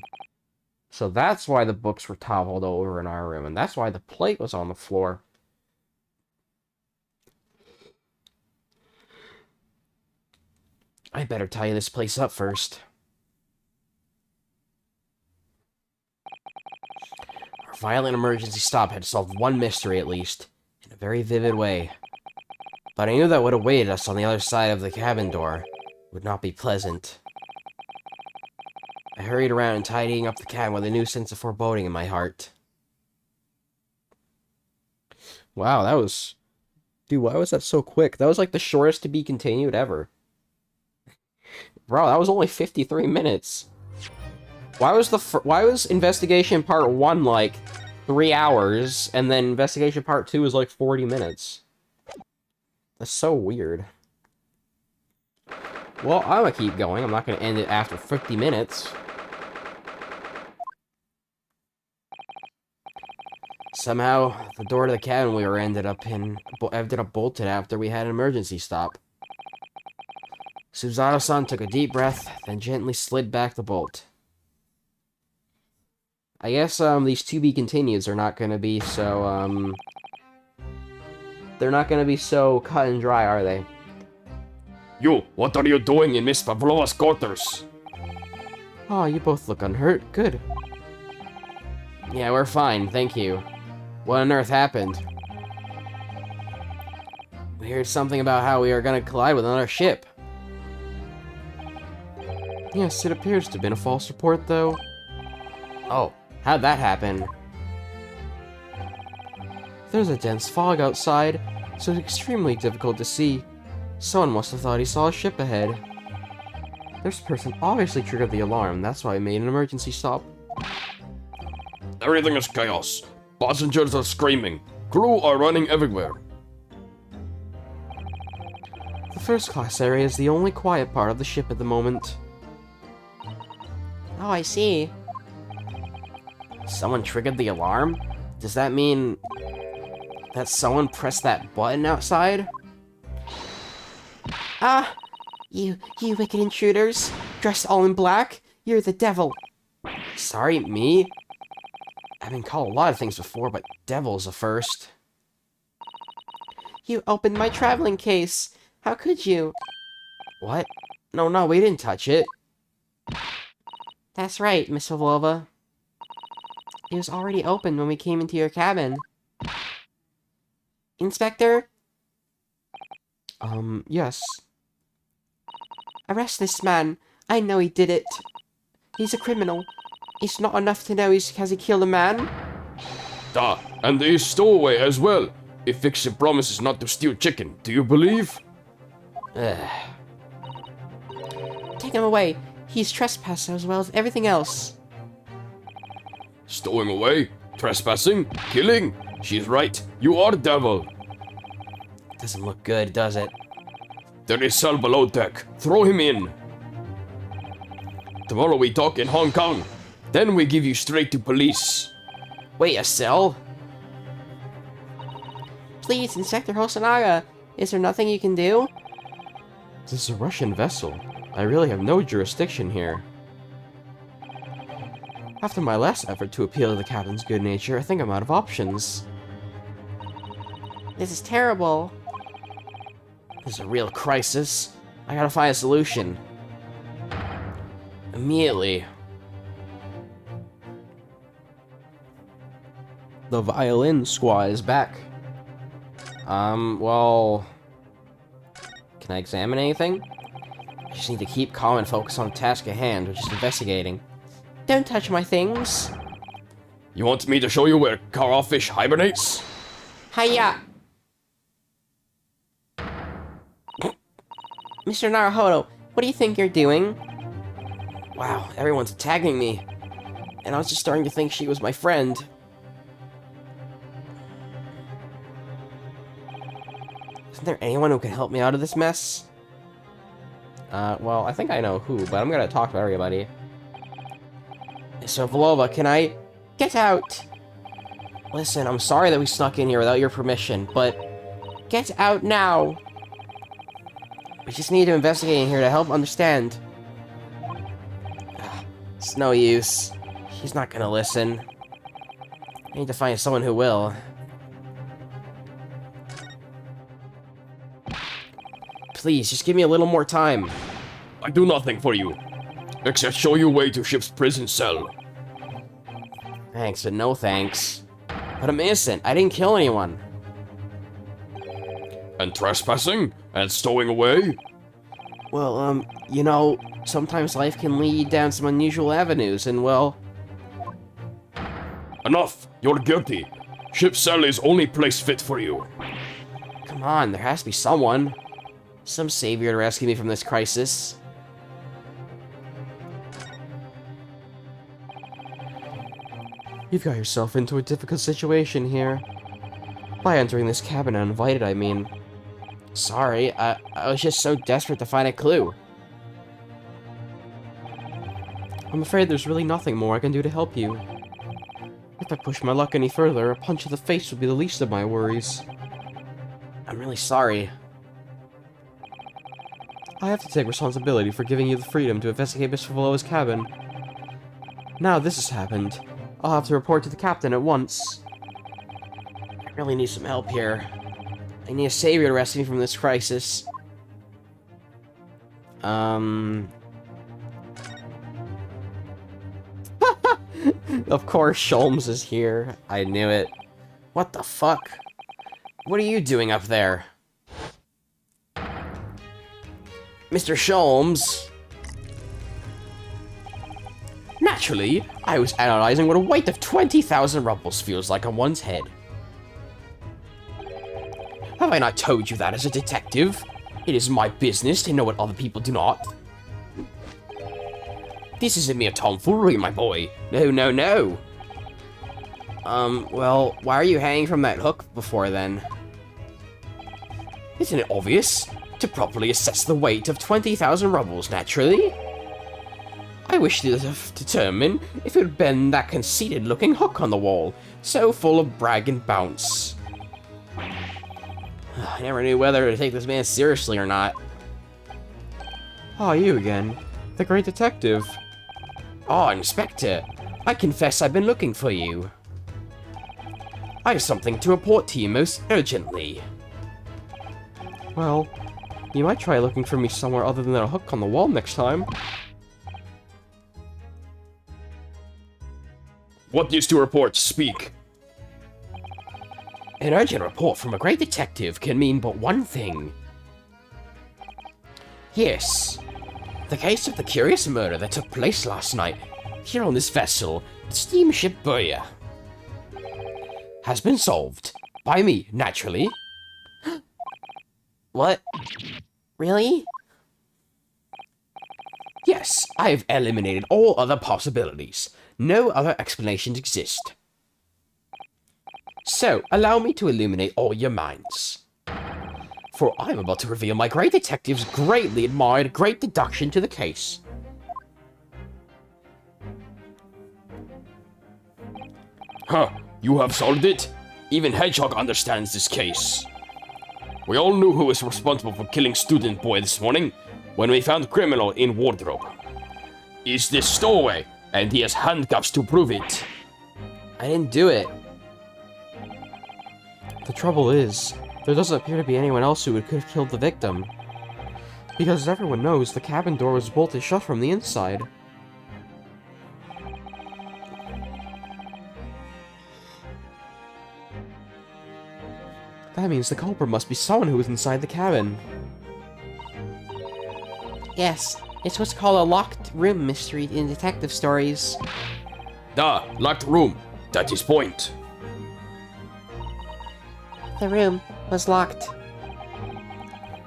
So that's why the books were toppled over in our room, and that's why the plate was on the floor. I better tie this place up first. Our violent emergency stop had solved one mystery at least, in a very vivid way. But I knew that what awaited us on the other side of the cabin door would not be pleasant. I hurried around tidying up the cabin with a new sense of foreboding in my heart. Wow, that was... Dude, why was that so quick? That was like the shortest to be continued ever. Bro, that was only 53 minutes. Why was Investigation Part 1 like 3 hours, and then Investigation Part 2 is like 40 minutes? That's so weird. Well, I'm gonna keep going. I'm not gonna end it after 50 minutes. Somehow, the door to the cabin we were ended up bolted after we had an emergency stop. Susato-san took a deep breath, then gently slid back the bolt. I guess, these to-be-continueds are not gonna be so, they're not gonna be so cut and dry, are they? You, what are you doing in Miss Pavlova's quarters? Oh, you both look unhurt. Good. Yeah, we're fine, thank you. What on earth happened? We heard something about how we are gonna collide with another ship. Yes, it appears to have been a false report, though. Oh, how'd that happen? There's a dense fog outside, so it's extremely difficult to see. Someone must have thought he saw a ship ahead. This person obviously triggered the alarm, that's why I made an emergency stop. Everything is chaos. Passengers are screaming. Crew are running everywhere. The first class area is the only quiet part of the ship at the moment. Oh, I see. Someone triggered the alarm? Does that mean that someone pressed that button outside? Ah! You wicked intruders! Dressed all in black! You're the devil! Sorry, me? I've been called a lot of things before, but devil's a first. You opened my traveling case! How could you? What? No, we didn't touch it. That's right, Miss Pavlova. It was already open when we came into your cabin. Inspector? Yes. Arrest this man. I know he did it. He's a criminal. It's not enough to know has he killed a man. Da, and there is stowaway as well. If Fixie promises not to steal chicken, do you believe? Ugh. Take him away. He's trespassed as well as everything else. Stowing away? Trespassing? Killing? She's right. You are devil. Doesn't look good, does it? There is cell below deck. Throw him in. Tomorrow we talk in Hong Kong. Then we give you straight to police. Wait, a cell? Please, Inspector Hosonaga, is there nothing you can do? This is a Russian vessel. I really have no jurisdiction here. After my last effort to appeal to the captain's good nature, I think I'm out of options. This is terrible. This is a real crisis. I gotta find a solution. Immediately. The violin squad is back. Well... Can I examine anything? I just need to keep calm and focus on the task at hand, which is investigating. Don't touch my things. You want me to show you where Carafish hibernates? Hiya! Mr. Naruhodo, what do you think you're doing? Wow, everyone's tagging me. And I was just starting to think she was my friend. Isn't there anyone who can help me out of this mess? Well, I think I know who, but I'm gonna talk to everybody. So, Vlova, can I... Get out! Listen, I'm sorry that we snuck in here without your permission, but Get out now! we just need to investigate in here to help understand. It's no use. He's not gonna listen. I need to find someone who will. Please, just give me a little more time. I do nothing for you, except show you way to ship's prison cell. Thanks, but no thanks. But I'm innocent. I didn't kill anyone. And trespassing? And stowing away? Well, you know, sometimes life can lead down some unusual avenues, and well... Enough! You're guilty. Ship's cell is only place fit for you. Come on, there has to be someone. Some savior to rescue me from this crisis. You've got yourself into a difficult situation here. By entering this cabin uninvited, I mean. Sorry, I was just so desperate to find a clue. I'm afraid there's really nothing more I can do to help you. If I push my luck any further, a punch to the face would be the least of my worries. I'm really sorry. I have to take responsibility for giving you the freedom to investigate Mr. Veloa's cabin. Now this has happened, I'll have to report to the captain at once. I really need some help here. I need a savior to rescue me from this crisis. Of course Sholmes is here. I knew it. What the fuck? What are you doing up there? Mr. Sholmes? Naturally, I was analyzing what a weight of 20,000 rubles feels like on one's head. Have I not told you that as a detective? It is my business to know what other people do not. This isn't mere tomfoolery, my boy. No, no, no. Well, why are you hanging from that hook before then? Isn't it obvious? To properly assess the weight of 20,000 rubles, naturally. I wish to determine if it had been that conceited-looking hook on the wall, so full of brag and bounce. I never knew whether to take this man seriously or not. Oh, you again. The great detective. Oh, Inspector. I confess I've been looking for you. I have something to report to you most urgently. Well, you might try looking for me somewhere other than a hook on the wall next time. What news to report? Speak. An urgent report from a great detective can mean but one thing. Yes. The case of the curious murder that took place last night here on this vessel, the steamship Burya, has been solved. By me, naturally. What? Really? Yes, I've eliminated all other possibilities. No other explanations exist. So, allow me to illuminate all your minds. For I'm about to reveal my great detective's greatly admired great deduction to the case. Huh, you have solved it? Even Hedgehog understands this case. We all knew who was responsible for killing student boy this morning when we found criminal in wardrobe. Is this stowaway, and he has handcuffs to prove it. I didn't do it. The trouble is, there doesn't appear to be anyone else who could have killed the victim. Because as everyone knows, the cabin door was bolted shut from the inside. That means the culprit must be someone who was inside the cabin. Yes, it's what's called a locked room mystery in detective stories. Locked room. That is point. The room was locked.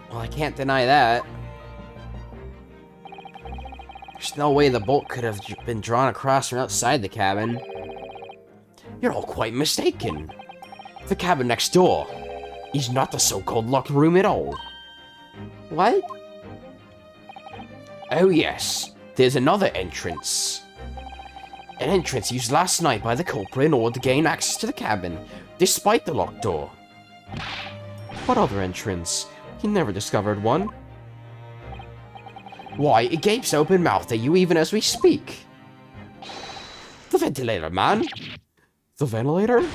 Well, I can't deny that. There's no way the bolt could have been drawn across from outside the cabin. You're all quite mistaken. The cabin next door is not the so-called locked room at all. What? Oh yes, there's another entrance. An entrance used last night by the culprit in order to gain access to the cabin, despite the locked door. What other entrance? He never discovered one. Why, it gapes open-mouthed at you even as we speak. The ventilator, man. The ventilator?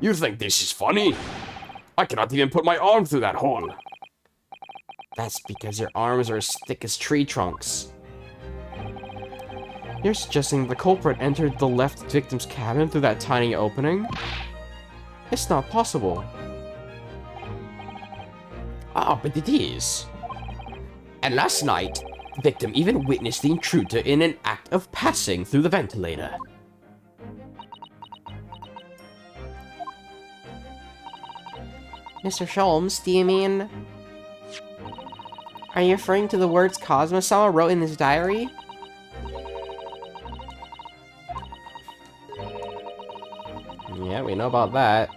You think this is funny? I cannot even put my arm through that hole. That's because your arms are as thick as tree trunks. You're suggesting the culprit entered the left victim's cabin through that tiny opening? It's not possible. Ah, but it is. And last night, the victim even witnessed the intruder in an act of passing through the ventilator. Mr. Sholmes, do you mean... Are you referring to the words Cosmosaur wrote in his diary? Yeah, we know about that.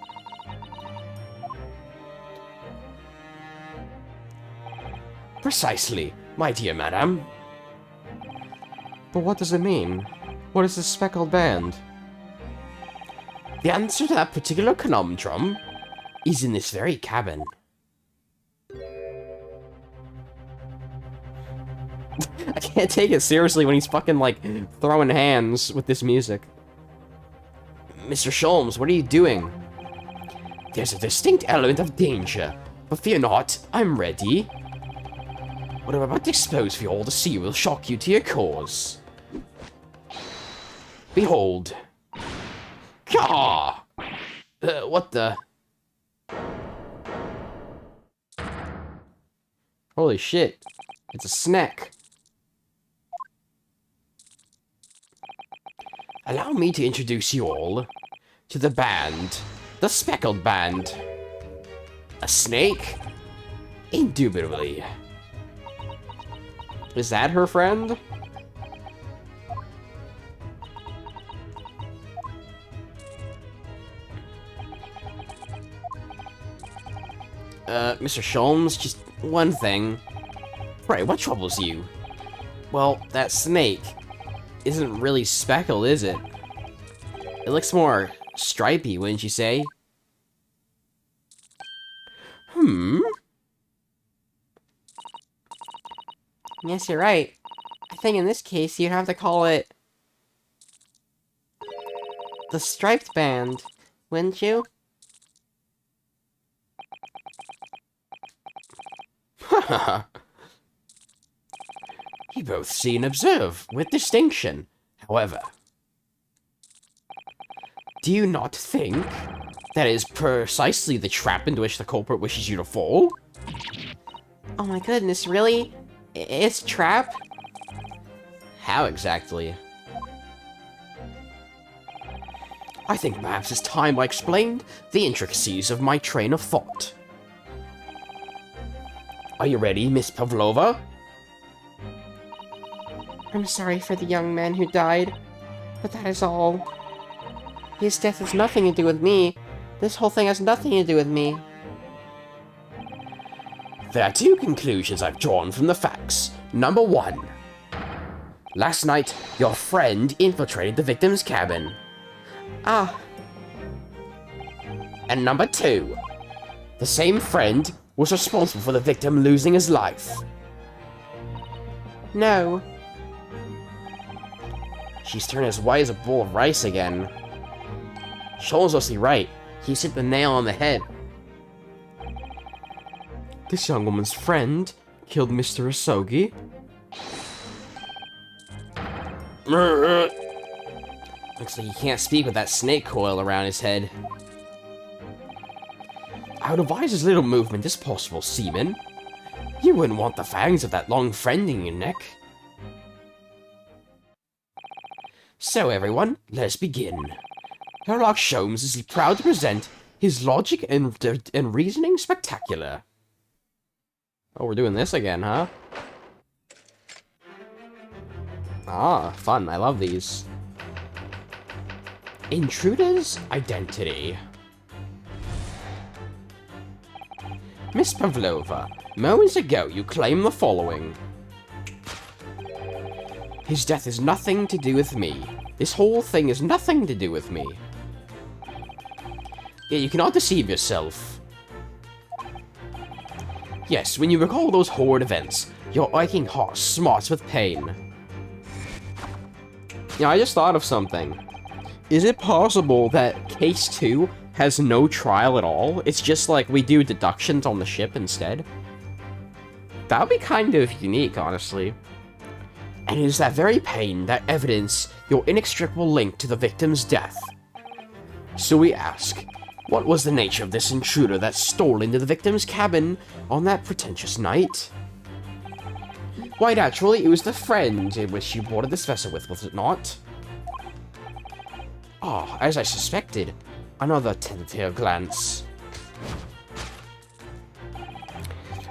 Precisely, my dear madam. But what does it mean? What is this speckled band? The answer to that particular conundrum is in this very cabin. I can't take it seriously when he's fucking, like, throwing hands with this music. Mr. Sholmes, what are you doing? There's a distinct element of danger, but fear not, I'm ready. What I'm about to expose for you all to see will shock you to your cause. Behold. Gah! What the? Holy shit. It's a snack. Allow me to introduce you all to the band. The Speckled Band. A snake? Indubitably. Is that her friend? Mr. Sholmes, just one thing. Right, what troubles you? Well, that snake isn't really speckled, is it? It looks more stripy, wouldn't you say? Yes, you're right. I think in this case, you'd have to call it... the Striped Band, wouldn't you? You both see and observe with distinction. However, do you not think that is precisely the trap into which the culprit wishes you to fall? Oh my goodness, really? It's a trap? How exactly? I think perhaps it's time I explained the intricacies of my train of thought. Are you ready, Miss Pavlova? I'm sorry for the young man who died, but that is all. His death has nothing to do with me. This whole thing has nothing to do with me. There are two conclusions I've drawn from the facts. Number one. Last night, your friend infiltrated the victim's cabin. Ah, And number two. The same friend was responsible for the victim losing his life. no. She's turned as white as a bowl of rice again. Shoal's mostly right. He's hit the nail on the head. This young woman's friend killed Mr. Asogi. Looks like he can't speak with that snake coil around his head. I'd advise as little movement as possible, Seaman. You wouldn't want the fangs of that long friend in your neck. So everyone, let's begin. Sherlock Sholmes is proud to present his logic and reasoning spectacular. Oh, we're doing this again, huh? Ah, fun. I love these. Intruder's identity. Miss Pavlova, moments ago you claimed the following. His death is nothing to do with me. This whole thing is nothing to do with me. Yet you cannot deceive yourself. Yes, when you recall those horrid events, your aching heart smarts with pain. Yeah, I just thought of something. Is it possible that Case 2 has no trial at all? It's just like we do deductions on the ship instead? That would be kind of unique, honestly. And it is that very pain, that evidence, your inextricable link to the victim's death. So we ask, what was the nature of this intruder that stole into the victim's cabin on that pretentious night? Why, naturally, it was the friend in which you boarded this vessel with, was it not? Ah, as I suspected. Another tentative glance.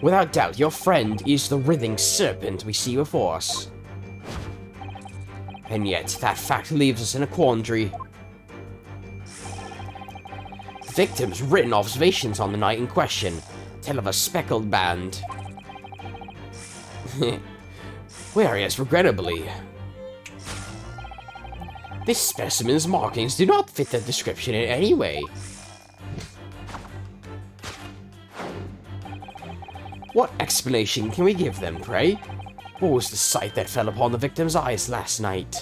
Without doubt, your friend is the writhing serpent we see before us. And yet, that fact leaves us in a quandary. The victim's written observations on the night in question tell of a speckled band. Whereas, regrettably, this specimen's markings do not fit the description in any way. What explanation can we give them, pray? What was the sight that fell upon the victim's eyes last night?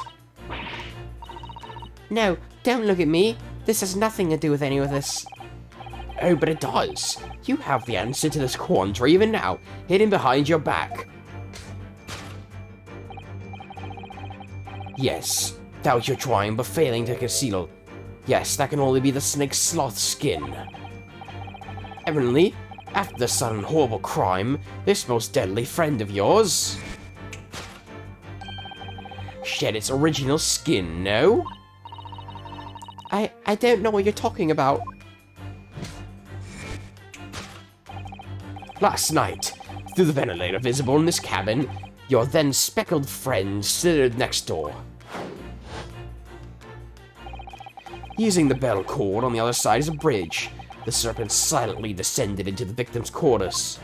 No, don't look at me. This has nothing to do with any of this. Oh, but it does. You have the answer to this quandary even now, hidden behind your back. Yes, doubt you're trying but failing to conceal. Yes, that can only be the snake sloth skin. Evidently, after the sudden horrible crime, this most deadly friend of yours shed its original skin, no? I don't know what you're talking about. Last night, through the ventilator visible in this cabin, your then speckled friend slithered next door. Using the bell cord on the other side as a bridge, the serpent silently descended into the victim's quarters.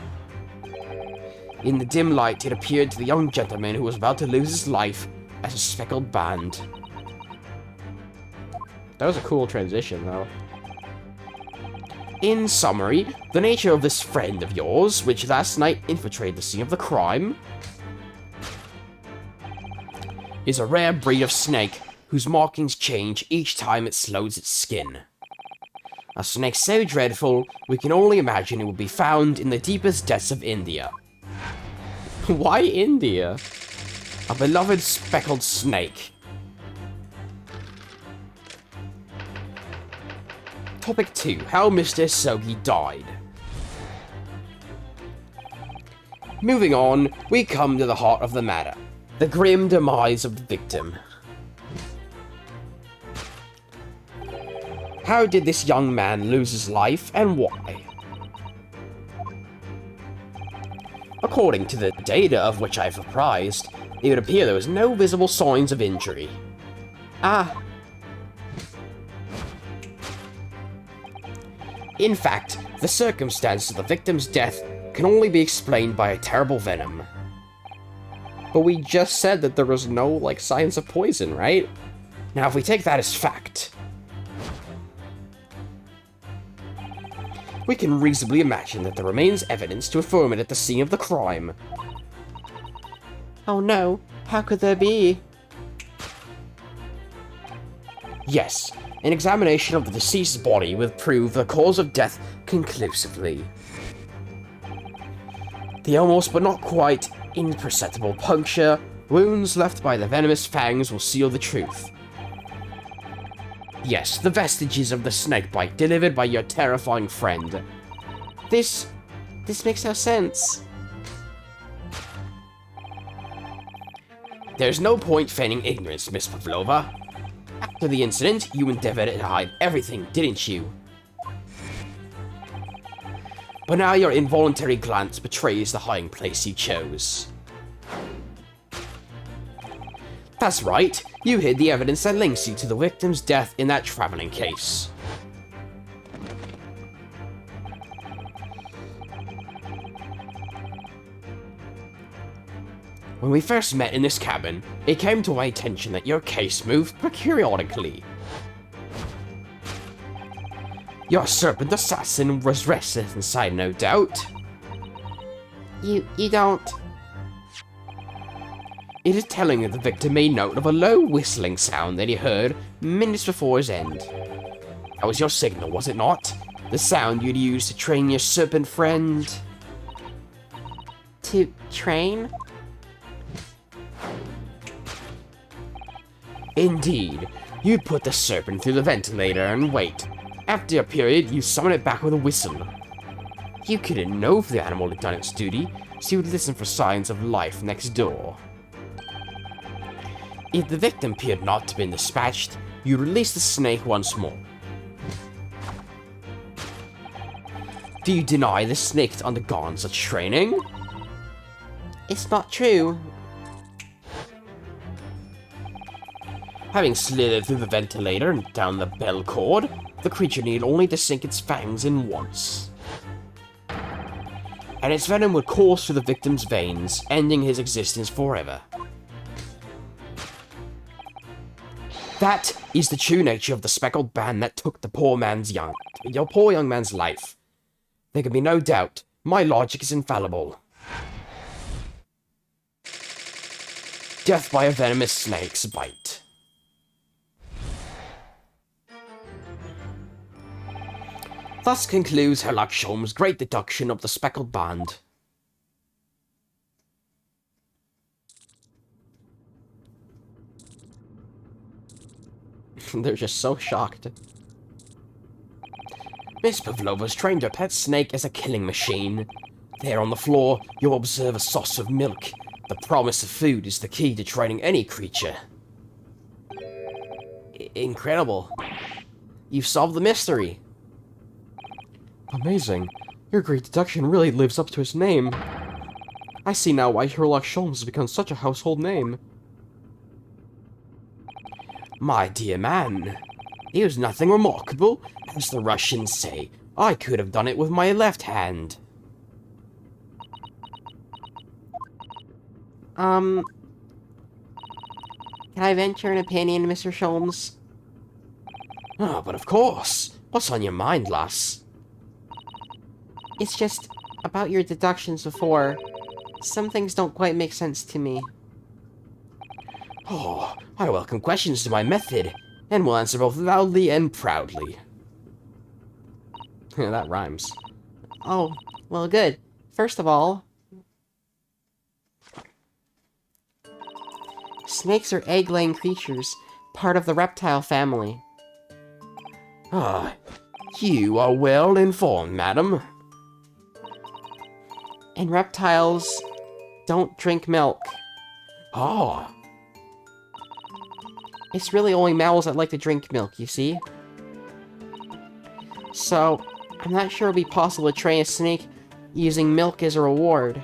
In the dim light, it appeared to the young gentleman who was about to lose his life as a speckled band. That was a cool transition, though. In summary, the nature of this friend of yours, which last night infiltrated the scene of the crime, is a rare breed of snake whose markings change each time it slows its skin. A snake so dreadful, we can only imagine it would be found in the deepest depths of India. Why India? A beloved speckled snake. Topic 2. How Mr. Sogi died. Moving on, we come to the heart of the matter. The grim demise of the victim. How did this young man lose his life, and why? According to the data of which I've apprised, it would appear there was no visible signs of injury. Ah, In fact, the circumstance of the victim's death can only be explained by a terrible venom. But we just said that there was no, like, signs of poison, right? Now, if we take that as fact, we can reasonably imagine that there remains evidence to affirm it at the scene of the crime. oh no, how could there be? Yes, an examination of the deceased's body would prove the cause of death conclusively. The almost but not quite imperceptible puncture, wounds left by the venomous fangs will seal the truth. Yes, the vestiges of the snakebite delivered by your terrifying friend. This makes no sense. There's no point feigning ignorance, Miss Pavlova. After the incident, you endeavored to hide everything, didn't you? But now your involuntary glance betrays the hiding place you chose. That's right, you hid the evidence that links you to the victim's death in that traveling case. When we first met in this cabin, it came to my attention that your case moved periodically. Your serpent assassin was restless inside, no doubt. You don't... It is telling that the victim made note of a low whistling sound that he heard minutes before his end. That was your signal, was it not? The sound you'd use to train your serpent friend? To train? Indeed. You'd put the serpent through the ventilator and wait. After a period, you summon it back with a whistle. You couldn't know if the animal had done its duty, so you would listen for signs of life next door. If the victim appeared not to have been dispatched, you release the snake once more. Do you deny the snake had undergone such training? It's not true. Having slithered through the ventilator and down the bell cord, the creature needed only to sink its fangs in once. And its venom would course through the victim's veins, ending his existence forever. That is the true nature of the speckled band that took your poor young man's life. There can be no doubt. My logic is infallible. Death by a venomous snake's bite. Thus concludes Herlock Sholmes' great deduction of the speckled band. They're just so shocked. Miss Pavlova's trained her pet snake as a killing machine. There on the floor, you'll observe a saucer of milk. The promise of food is the key to training any creature. Incredible. You've solved the mystery. Amazing. Your great deduction really lives up to its name. I see now why Sherlock Sholmes has become such a household name. My dear man, it was nothing remarkable. As the Russians say, I could have done it with my left hand. Can I venture an opinion, Mr. Sholmes? Oh, but of course. What's on your mind, lass? It's just about your deductions before. Some things don't quite make sense to me. Oh, I welcome questions to my method, and will answer both loudly and proudly. That rhymes. Oh, well, good. First of all, snakes are egg-laying creatures, part of the reptile family. Ah, you are well informed, madam. And reptiles don't drink milk. Ah, It's really only mammals that like to drink milk, you see? So, I'm not sure it'd be possible to train a snake using milk as a reward.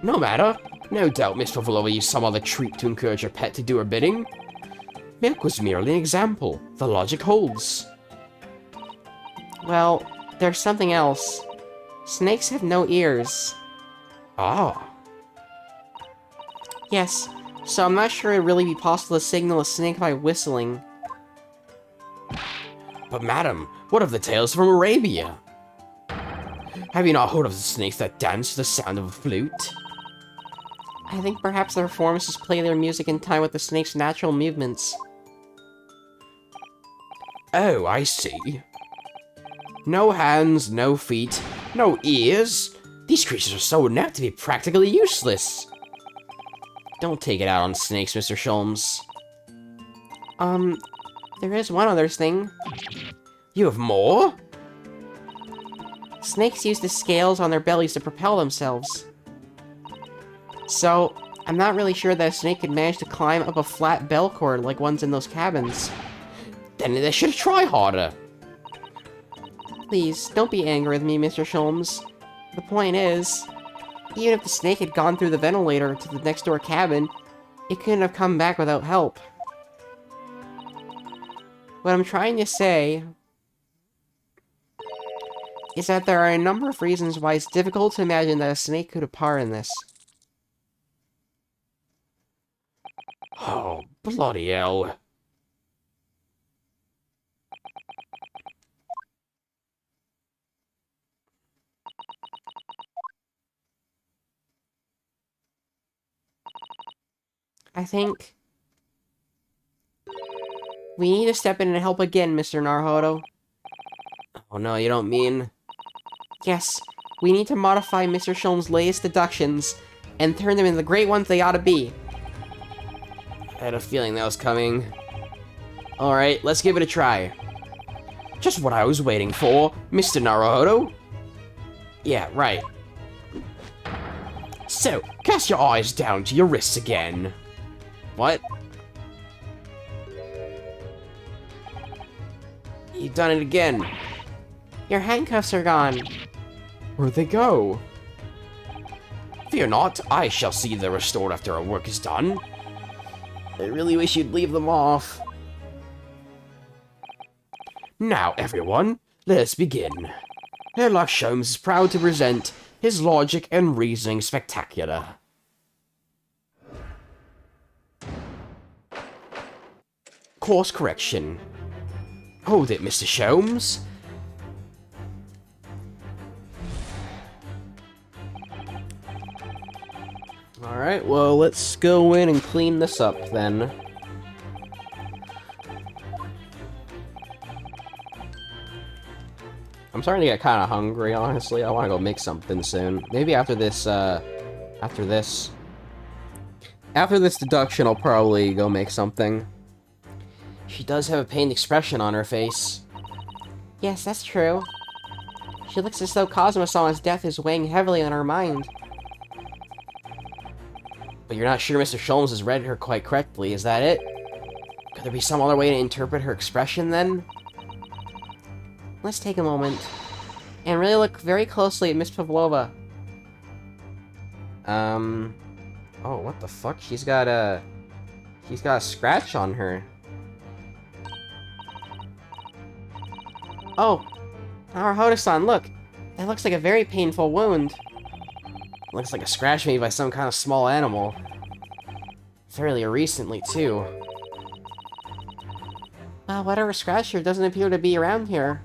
no matter. No doubt Miss Pavlova used some other treat to encourage her pet to do her bidding. Milk was merely an example. The logic holds. Well, there's something else. Snakes have no ears. Ah, Yes, so I'm not sure it'd really be possible to signal a snake by whistling. but madam, what of the tales from Arabia? Have you not heard of the snakes that dance to the sound of a flute? I think perhaps the performances play their music in time with the snake's natural movements. Oh, I see. No hands, no feet, no ears. These creatures are so inept to be practically useless. Don't take it out on snakes, Mr. Sholmes. There is one other thing. You have more? Snakes use the scales on their bellies to propel themselves. So, I'm not really sure that a snake could manage to climb up a flat bell cord like ones in those cabins. Then they should try harder. Please, don't be angry with me, Mr. Sholmes. The point is, even if the snake had gone through the ventilator to the next door cabin, it couldn't have come back without help. What I'm trying to say is that there are a number of reasons why it's difficult to imagine that a snake could have part in this. Oh, bloody hell. I think we need to step in and help again, Mr. Naruhodo. Oh no, you don't mean... Yes, we need to modify Mr. Sholmes' latest deductions and turn them into the great ones they ought to be. I had a feeling that was coming. Alright, let's give it a try. Just what I was waiting for, Mr. Naruhodo. Yeah, right. So, cast your eyes down to your wrists again. What? You've done it again. Your handcuffs are gone. Where'd they go? Fear not, I shall see they're restored after our work is done. I really wish you'd leave them off. Now, everyone, let us begin. Sherlock Sholmes is proud to present his logic and reasoning spectacular. Course correction. Hold it, Mr. Sholmes. Alright, well, let's go in and clean this up, then. I'm starting to get kind of hungry, honestly. I want to go make something soon. Maybe after this, after this deduction, I'll probably go make something. She does have a pained expression on her face. Yes, that's true. She looks as though Cosmoson's death is weighing heavily on her mind. But you're not sure Mr. Sholmes has read her quite correctly, is that it? Could there be some other way to interpret her expression, then? Let's take a moment and really look very closely at Miss Pavlova. Oh, what the fuck? She's got a scratch on her. Oh, Naruhodo-san, look. That looks like a very painful wound. Looks like a scratch made by some kind of small animal. Fairly recently, too. Well, whatever scratched her doesn't appear to be around here.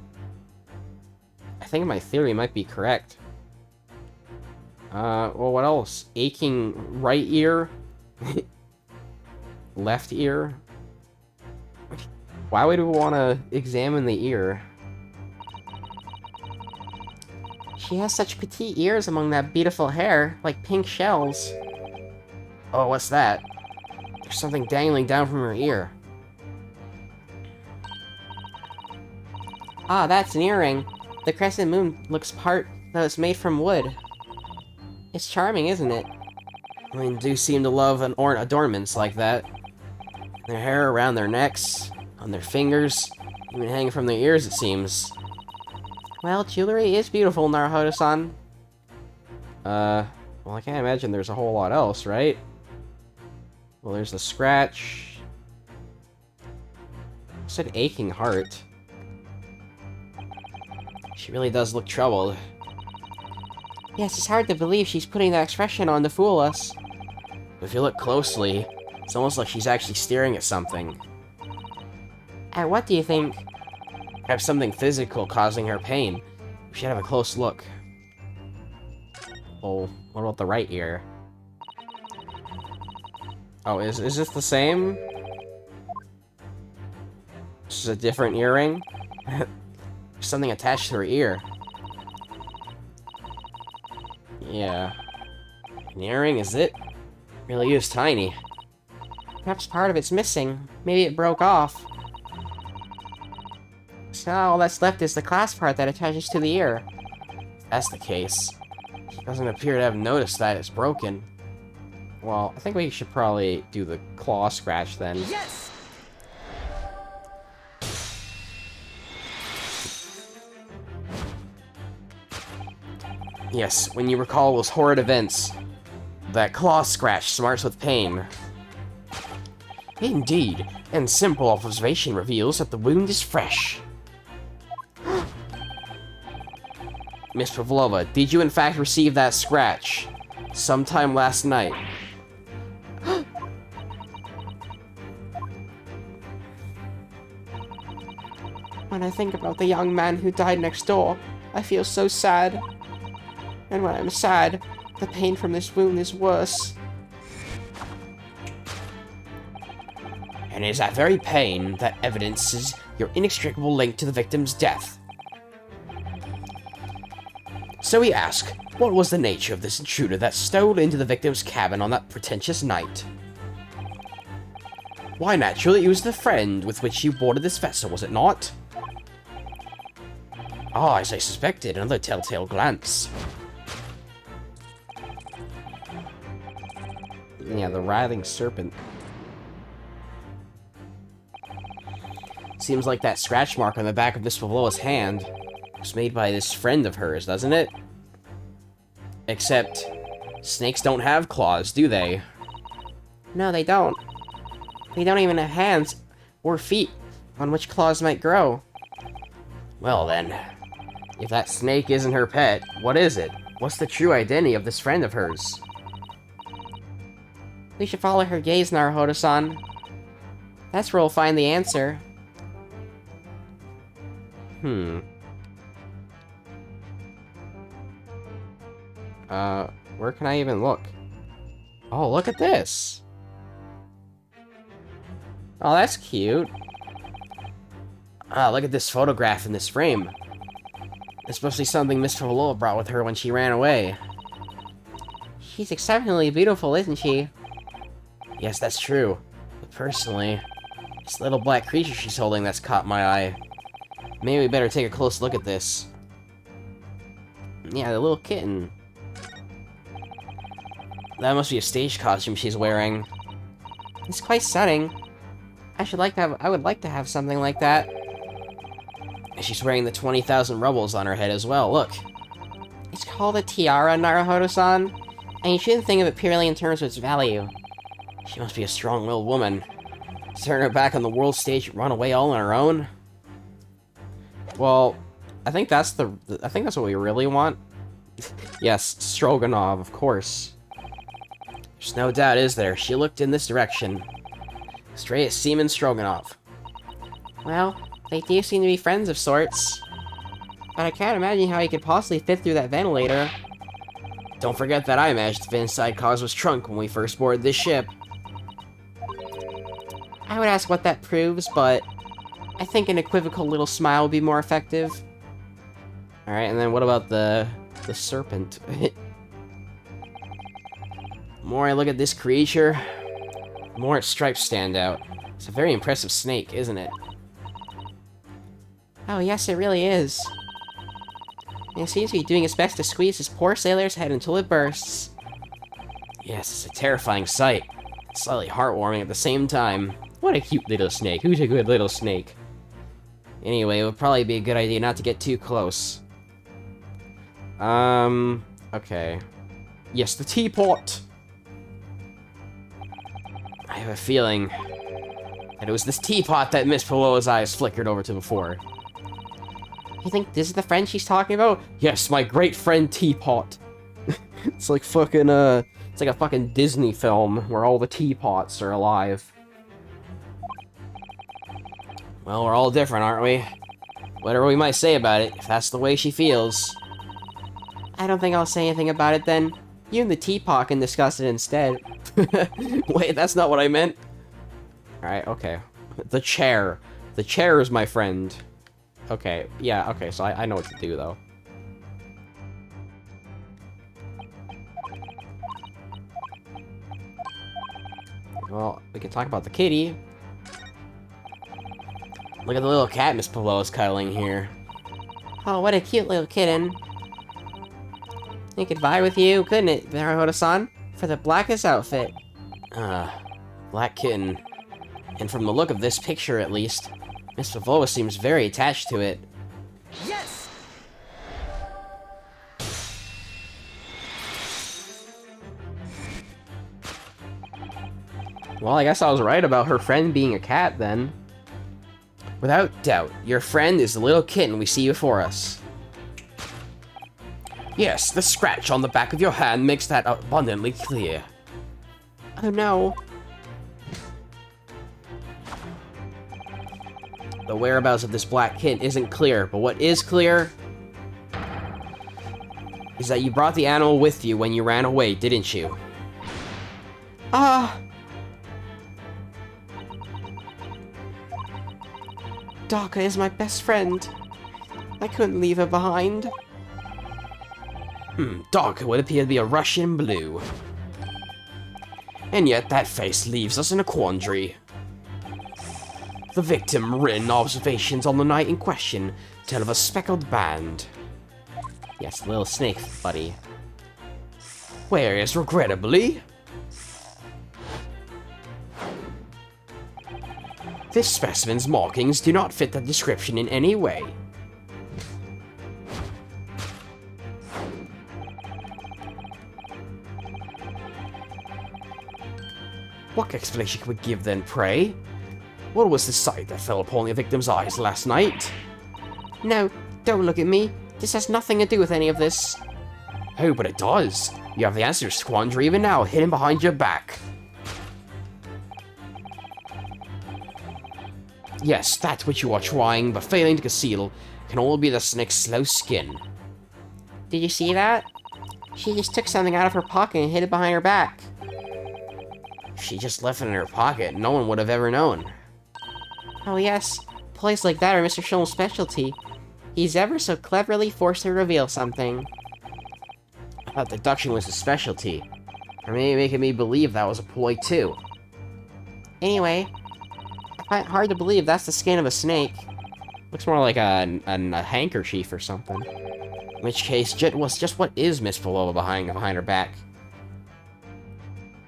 I think my theory might be correct. Well, what else? Aching right ear? Left ear? Why would we want to examine the ear? She has such petite ears among that beautiful hair, like pink shells. Oh, what's that? There's something dangling down from her ear. Ah, that's an earring. The crescent moon looks part that was made from wood. It's charming, isn't it? Women do seem to love adornments like that. Their hair around their necks, on their fingers, even hanging from their ears, it seems. Well, jewelry is beautiful, Naruhodo-san. Well, I can't imagine there's a whole lot else, right? Well, there's the scratch. It said aching heart. She really does look troubled. Yes, it's hard to believe she's putting that expression on to fool us. If you look closely, it's almost like she's actually staring at something. At what do you think? Perhaps something physical causing her pain. We should have a close look. Oh, what about the right ear? Oh, is this the same? This is a different earring? There's something attached to her ear. Yeah. An earring, is it? Really is tiny. Perhaps part of it's missing. Maybe it broke off. So now all that's left is the clasp part that attaches to the ear. that's the case, she doesn't appear to have noticed that it's broken. Well, I think we should probably do the claw scratch then. Yes! Yes, when you recall those horrid events, that claw scratch smarts with pain. Indeed, and simple observation reveals that the wound is fresh. Miss Pavlova, did you in fact receive that scratch sometime last night? When I think about the young man who died next door, I feel so sad. And when I'm sad, the pain from this wound is worse. And it is that very pain that evidences your inextricable link to the victim's death. So we ask, what was the nature of this intruder that stole into the victim's cabin on that pretentious night? Why, naturally, it was the friend with which you boarded this vessel, was it not? Ah, as I suspected, another telltale glance. Yeah, the writhing serpent. Seems like that scratch mark on the back of Miss Pavlova's hand was made by this friend of hers, doesn't it? Except, snakes don't have claws, do they? No, they don't. They don't even have hands or feet on which claws might grow. Well then, if that snake isn't her pet, what is it? What's the true identity of this friend of hers? We should follow her gaze, Naruhodo-san. That's where we'll find the answer. Where can I even look? Oh, look at this! Oh, that's cute. Ah, look at this photograph in this frame. It's supposed to be something Miss Pavlova brought with her when she ran away. She's exceptionally beautiful, isn't she? Yes, that's true. But personally, this little black creature she's holding that's caught my eye. Maybe we better take a close look at this. Yeah, the little kitten. That must be a stage costume she's wearing. It's quite stunning. I would like to have something like that. And she's wearing the 20,000 rubles on her head as well, look. It's called a tiara, Naruhodo-san, and you shouldn't think of it purely in terms of its value. She must be a strong-willed woman. Turn her back on the world stage and run away all on her own? Well, I think that's what we really want. Yes, Stroganov, of course. There's no doubt, is there? She looked in this direction. Straight at Seaman Stroganov. Well, they do seem to be friends of sorts. But I can't imagine how he could possibly fit through that ventilator. Don't forget that I imagined the inside cause was trunk when we first boarded this ship. I would ask what that proves, but I think an equivocal little smile would be more effective. Alright, and then what about the serpent? The more I look at this creature, the more its stripes stand out. It's a very impressive snake, isn't it? Oh yes, it really is. And it seems to be doing its best to squeeze this poor sailor's head until it bursts. Yes, it's a terrifying sight. It's slightly heartwarming at the same time. What a cute little snake. Who's a good little snake? Anyway, it would probably be a good idea not to get too close. Okay. Yes, the teapot! I have a feeling that it was this teapot that Miss Pavlova's eyes flickered over to before. You think this is the friend she's talking about? Yes, my great friend Teapot. It's like fucking, it's like a fucking Disney film where all the teapots are alive. Well, we're all different, aren't we? Whatever we might say about it, if that's the way she feels. I don't think I'll say anything about it then. You and the teapot can discuss it instead. Wait, that's not what I meant. Alright, okay. The chair. The chair is my friend. Okay, yeah, okay, so I know what to do, though. Well, we can talk about the kitty. Look at the little cat Miss Pavlova's cuddling here. Oh, what a cute little kitten. It could vie with you, couldn't it, Naruto-san? For the blackest outfit. Black kitten. And from the look of this picture, at least, Miss Pavlova seems very attached to it. Yes! Well, I guess I was right about her friend being a cat, then. Without doubt, your friend is the little kitten we see before us. Yes, the scratch on the back of your hand makes that abundantly clear. Oh no. The whereabouts of this black kitten isn't clear, but what is clear is that you brought the animal with you when you ran away, didn't you? Daka is my best friend. I couldn't leave her behind. Dark would appear to be a Russian blue. And yet that face leaves us in a quandary. The victim written observations on the night in question tell of a speckled band. Yes, little snake, buddy. Whereas, regrettably, this specimen's markings do not fit the description in any way. What explanation could we give then, pray? What was the sight that fell upon the victim's eyes last night? No, don't look at me. This has nothing to do with any of this. Oh, but it does. You have the answer to this quandary even now, hidden behind your back. Yes, that which you are trying but failing to conceal can all be the snake's slow skin. Did you see that? She just took something out of her pocket and hid it behind her back. She just left it in her pocket. No one would have ever known. Oh yes, plays like that are Mr. Schulm's specialty. He's ever so cleverly forced to reveal something. I thought deduction was his specialty. Or maybe making me believe that was a ploy too. Anyway, I find it hard to believe that's the skin of a snake. Looks more like a handkerchief or something. In which case, just what is Miss Pavlova behind her back?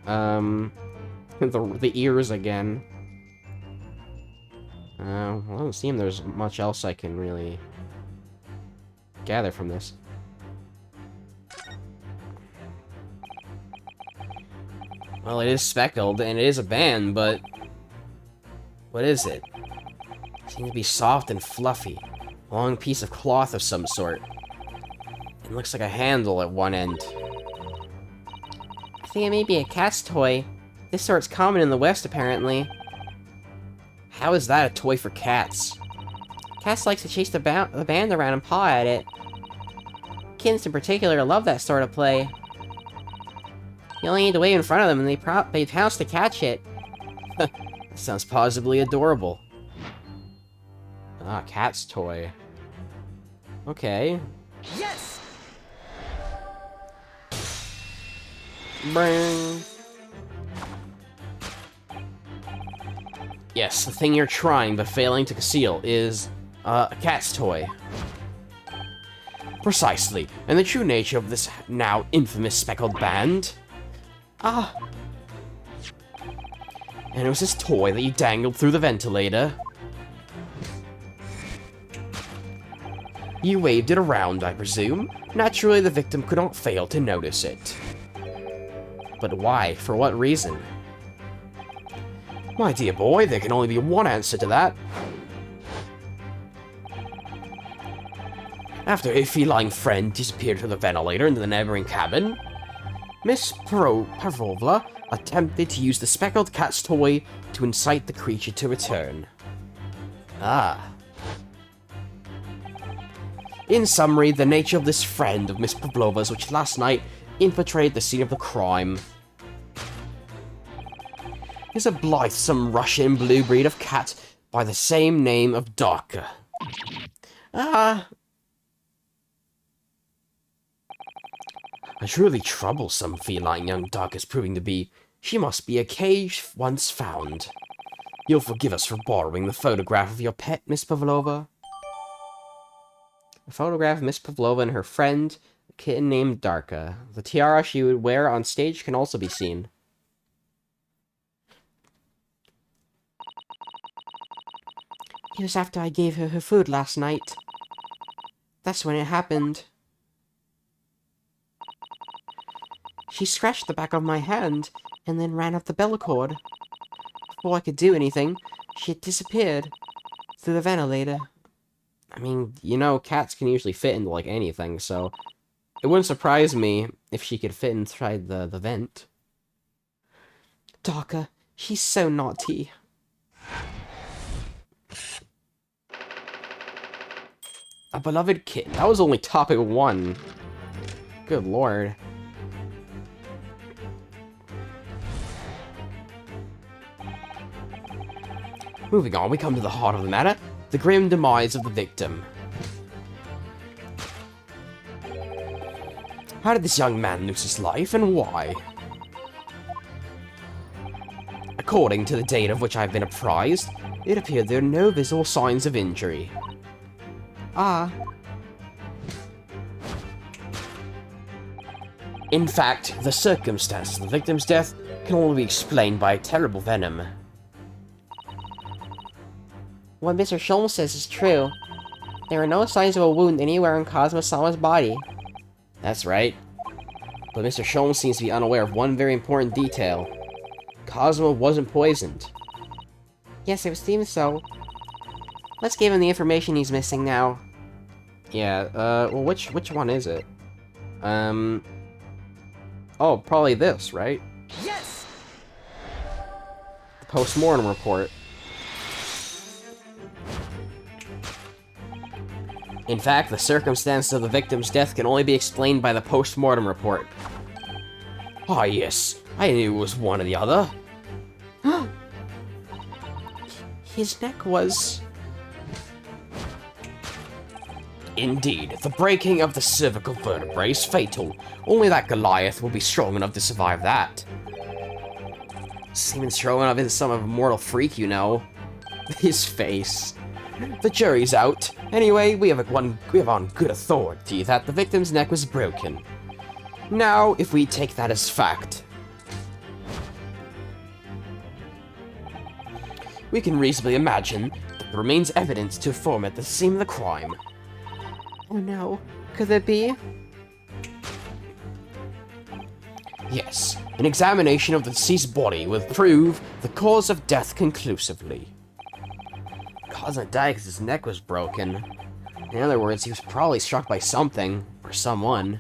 The ears again. Well, it doesn't seem there's much else I can really gather from this. Well, it is speckled, and it is a band, but what is it? It seems to be soft and fluffy. A long piece of cloth of some sort. It looks like a handle at one end. I think it may be a cat's toy. This sort's common in the West, apparently. How is that a toy for cats? Cats like to chase the band around and paw at it. Kittens in particular love that sort of play. You only need to wave in front of them and they pounce to catch it. That sounds positively adorable. Ah, cat's toy. Okay. Yes! Bring. Yes, the thing you're trying but failing to conceal is a cat's toy. Precisely, and the true nature of this now infamous speckled band. Ah, And it was this toy that you dangled through the ventilator. You waved it around, I presume. Naturally, the victim could not fail to notice it. But why? For what reason? My dear boy, there can only be one answer to that. After a feline friend disappeared through the ventilator into the neighboring cabin, Miss Pavlova attempted to use the speckled cat's toy to incite the creature to return. Ah. In summary, the nature of this friend of Miss Pavlova's which last night infiltrated the scene of the crime is a blithesome Russian blue breed of cat by the same name of Darka. Ah. A truly troublesome feline young Dark is proving to be. She must be a cage once found. You'll forgive us for borrowing the photograph of your pet, Miss Pavlova? a photograph of Miss Pavlova and her friend, kitten named Darka. The tiara she would wear on stage can also be seen. It was after I gave her her food last night. That's when it happened. She scratched the back of my hand, and then ran up the bell cord. Before I could do anything, she had disappeared through the ventilator. I mean, you know, cats can usually fit into, like, anything, so it wouldn't surprise me if she could fit inside the vent. Darka, she's so naughty. A beloved kitten. That was only topic 1. Good lord. Moving on, we come to the heart of the matter. The grim demise of the victim. How did this young man lose his life, and why? According to the data of which I have been apprised, it appeared there are no visible signs of injury. Ah. In fact, the circumstances of the victim's death can only be explained by terrible venom. What Mr. Sholmes says is true. There are no signs of a wound anywhere on Kazuma-sama's body. That's right. But Mr. Sholmes seems to be unaware of one very important detail. Kazuma wasn't poisoned. Yes, it seems so. Let's give him the information he's missing now. Yeah, well, which one is it? Oh, probably this, right? Yes! The post-mortem report. In fact, the circumstances of the victim's death can only be explained by the post-mortem report. Ah, yes. I knew it was one or the other. His neck was... Indeed, the breaking of the cervical vertebrae is fatal. Only that Goliath will be strong enough to survive that. Seeming strong enough isn't some immortal freak, you know. His face. The jury's out. Anyway, we have on good authority that the victim's neck was broken. Now, if we take that as fact, we can reasonably imagine that there remains evidence to affirm at the scene of the crime. Oh no, could it be? Yes, an examination of the deceased body will prove the cause of death conclusively. Kazuma died because his neck was broken. In other words, he was probably struck by something, or someone.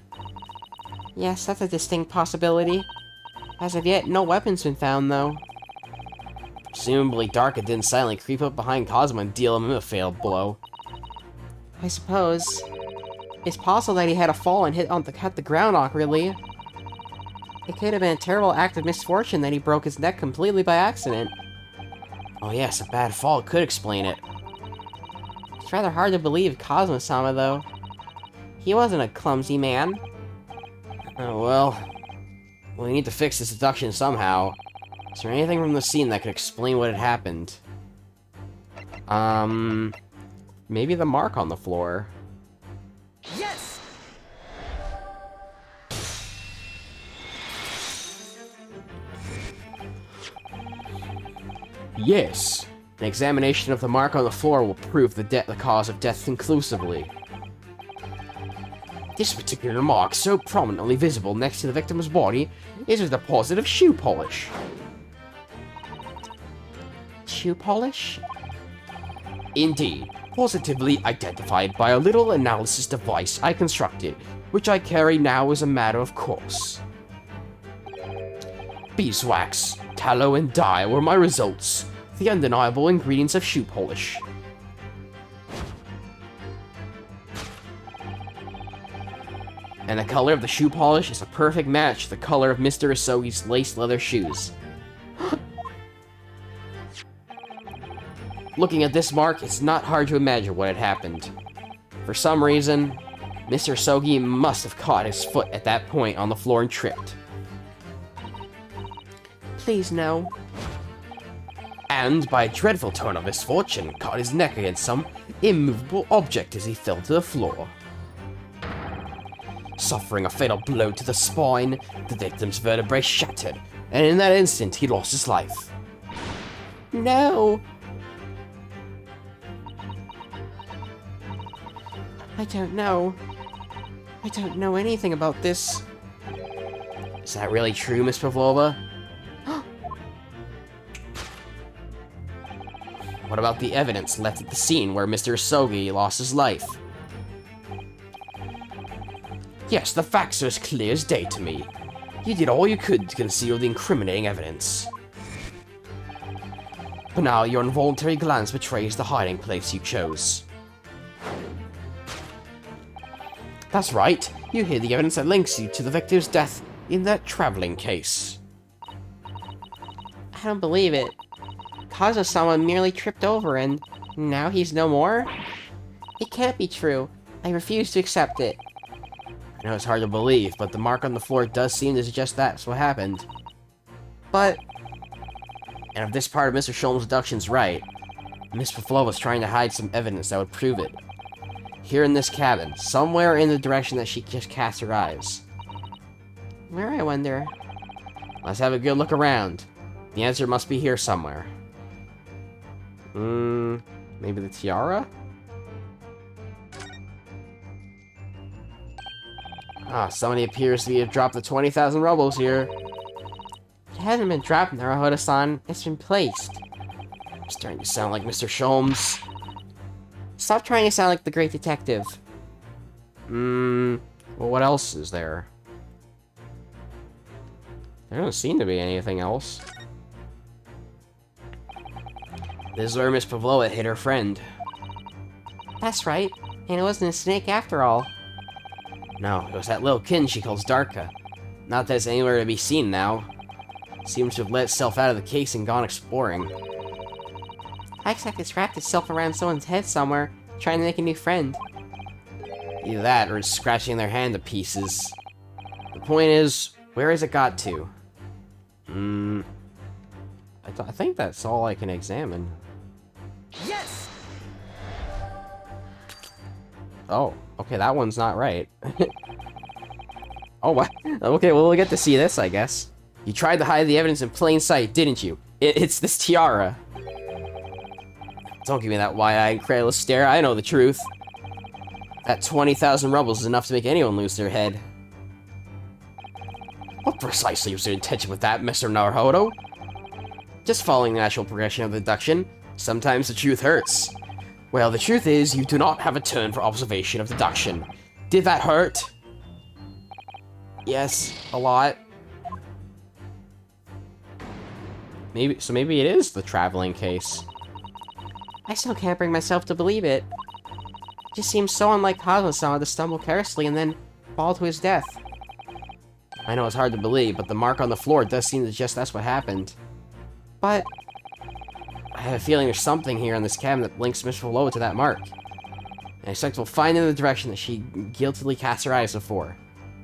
Yes, that's a distinct possibility. As of yet, no weapon's been found, though. Presumably, Darka didn't silently creep up behind Kazuma and deal him a failed blow. I suppose. It's possible that he had a fall and hit the ground awkwardly. It could have been a terrible act of misfortune that he broke his neck completely by accident. Oh yes, a bad fall could explain it. It's rather hard to believe Kazuma-sama, though. He wasn't a clumsy man. Oh well. We need to fix this deduction somehow. Is there anything from the scene that could explain what had happened? Maybe the mark on the floor. Yes! Yes. An examination of the mark on the floor will prove the cause of death conclusively. This particular mark, so prominently visible next to the victim's body, is a deposit of shoe polish. Shoe polish? Indeed, positively identified by a little analysis device I constructed, which I carry now as a matter of course. Beeswax, tallow, and dye were my results, the undeniable ingredients of shoe polish. And the color of the shoe polish is a perfect match to the color of Mr. Isogi's lace leather shoes. Looking at this mark, it's not hard to imagine what had happened. For some reason, Mr. Isogi must have caught his foot at that point on the floor and tripped. Please no. And, by a dreadful turn of misfortune, caught his neck against some immovable object as he fell to the floor. Suffering a fatal blow to the spine, the victim's vertebrae shattered, and in that instant, he lost his life. No! I don't know. I don't know anything about this. Is that really true, Miss Pavlova? What about the evidence left at the scene where Mr. Isogi lost his life? Yes, the facts are as clear as day to me. You did all you could to conceal the incriminating evidence. But now your involuntary glance betrays the hiding place you chose. That's right, you hid the evidence that links you to the victim's death in that traveling case. I don't believe it. Kazuo-sama merely tripped over and now he's no more? It can't be true. I refuse to accept it. I know it's hard to believe, but the mark on the floor does seem to suggest that's what happened. But And if this part of Mr. Sholm's deduction's right, Miss Pavlova was trying to hide some evidence that would prove it. Here in this cabin, somewhere in the direction that she just cast her eyes. where, I wonder? Let's have a good look around. The answer must be here somewhere. Maybe the tiara? Somebody appears to have dropped the 20,000 rubles here. It hasn't been dropped, Naruhodo-san. It's been placed. It's starting to sound like Mr. Sholmes. Stop trying to sound like the great detective. Well, what else is there? There doesn't seem to be anything else. This is where Miss Pavlova hid her friend. That's right. And it wasn't a snake after all. No, it was that little kitten she calls Darka. Not that it's anywhere to be seen now. Seems to have let itself out of the case and gone exploring. I expect it's wrapped itself around someone's head somewhere, trying to make a new friend. Either that, or it's scratching their hand to pieces. The point is, where has it got to? I think that's all I can examine. Yes! Oh, okay, that one's not right. Oh, what? Okay, well, we'll get to see this, I guess. You tried to hide the evidence in plain sight, didn't you? It's this tiara. Don't give me that wide-eyed, incredulous stare. I know the truth. That 20,000 rubles is enough to make anyone lose their head. What precisely was your intention with that, Mr. Naruhodo? Just following the natural progression of deduction. Sometimes the truth hurts. Well, the truth is, you do not have a turn for observation of deduction. Did that hurt? Yes, a lot. Maybe it is the traveling case. I still can't bring myself to believe it. It just seems so unlike Kazuo-sama to stumble carelessly and then fall to his death. I know it's hard to believe, but the mark on the floor does seem to suggest that's what happened. But I have a feeling there's something here in this cabin that links Miss Pavlova to that mark. And I expect we'll find it in the direction that she guiltily cast her eyes before.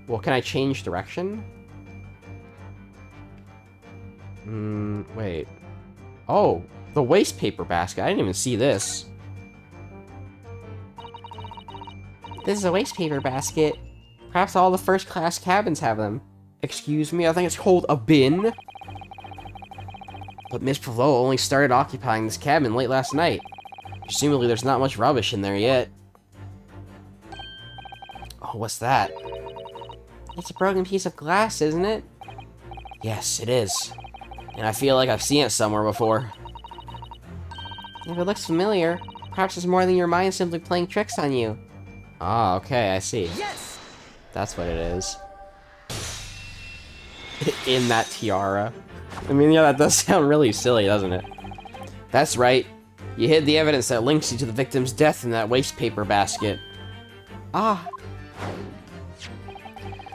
Well, can I change direction? Wait. Oh, the waste paper basket. I didn't even see this. this is a waste paper basket. Perhaps all the first-class cabins have them. Excuse me, I think it's called a bin. But Miss Pavlova only started occupying this cabin late last night. Presumably there's not much rubbish in there yet. Oh, what's that? It's a broken piece of glass, isn't it? Yes, it is. And I feel like I've seen it somewhere before. If it looks familiar, perhaps it's more than your mind simply playing tricks on you. Ah, okay, I see. Yes! That's what it is. In that tiara. I mean, yeah, that does sound really silly, doesn't it? That's right. You hid the evidence that links you to the victim's death in that waste paper basket. Ah,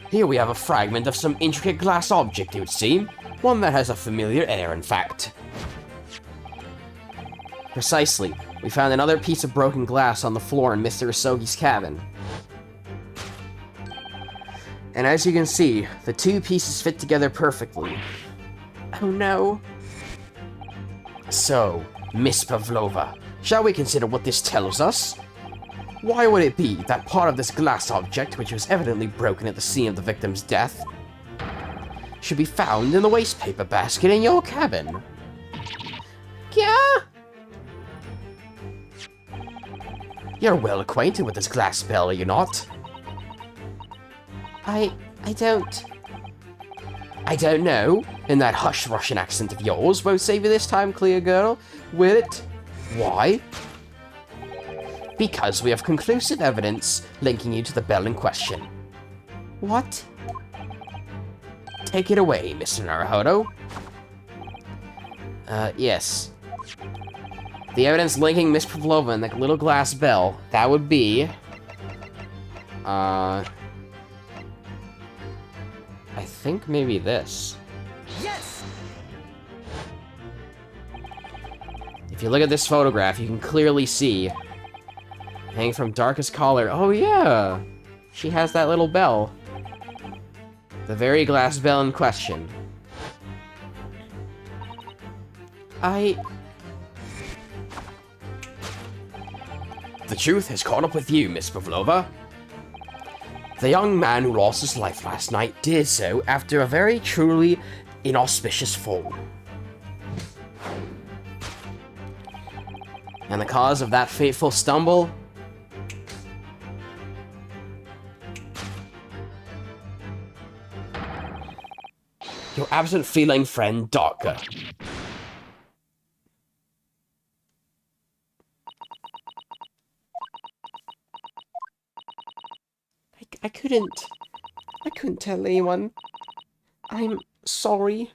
Here we have a fragment of some intricate glass object, it would seem. One that has a familiar air, in fact. Precisely. We found another piece of broken glass on the floor in Mr. Isogi's cabin. And as you can see, the two pieces fit together perfectly. oh no. So, Miss Pavlova, shall we consider what this tells us? Why would it be that part of this glass object, which was evidently broken at the scene of the victim's death, should be found in the waste paper basket in your cabin? Yeah? You're well acquainted with this glass bell, are you not? I don't... I don't know. In that hushed Russian accent of yours, won't save you this time, clear girl, will it? Why? Because we have conclusive evidence linking you to the bell in question. What? Take it away, Mr. Naruhodo. Yes. The evidence linking Miss Pavlova and the little glass bell, that would be... I think maybe this. Yes! If you look at this photograph, you can clearly see, hanging from darkest collar, oh yeah! She has that little bell. The very glass bell in question. The truth has caught up with you, Miss Pavlova. The young man who lost his life last night did so after a very truly inauspicious fall. And the cause of that fateful stumble? Your absent feline friend, Darker. I couldn't tell anyone. I'm sorry.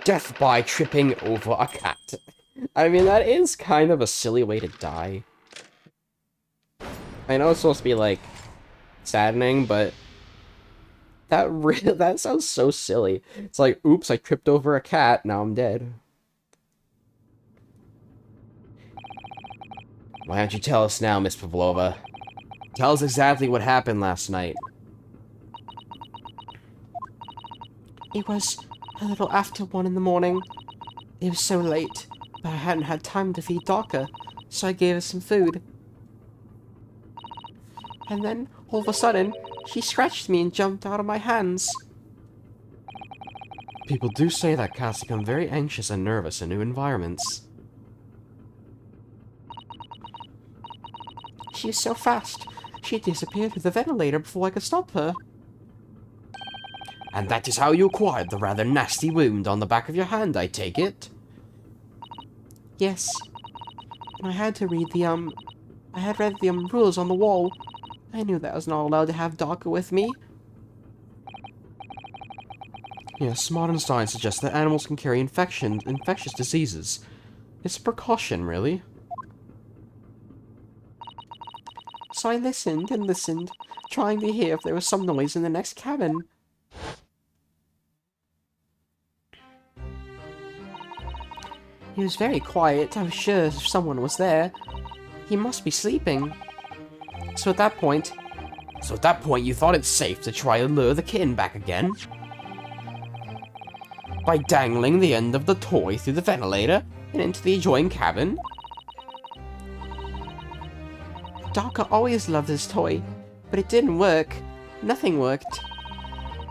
Death by tripping over a cat. I mean, that is kind of a silly way to die. I know it's supposed to be, like, saddening, but that sounds so silly. It's like, oops, I tripped over a cat, now I'm dead. Why don't you tell us now, Miss Pavlova? Tell us exactly what happened last night. It was a little after 1 in the morning. It was so late, but I hadn't had time to feed Darker, so I gave her some food. And then, all of a sudden, she scratched me and jumped out of my hands. People do say that cats become very anxious and nervous in new environments. She was so fast, she disappeared through the ventilator before I could stop her. And that is how you acquired the rather nasty wound on the back of your hand, I take it? Yes. And I had to read the, I had read the, rules on the wall. I knew that I was not allowed to have Darker with me. Yes, modern science suggests that animals can carry infectious diseases. It's a precaution, really. So I listened and listened, trying to hear if there was some noise in the next cabin. It was very quiet. I was sure if someone was there. He must be sleeping. So at that point, you thought it safe to try and lure the kitten back again? By dangling the end of the toy through the ventilator and into the adjoining cabin? Darker always loved this toy, but it didn't work. Nothing worked.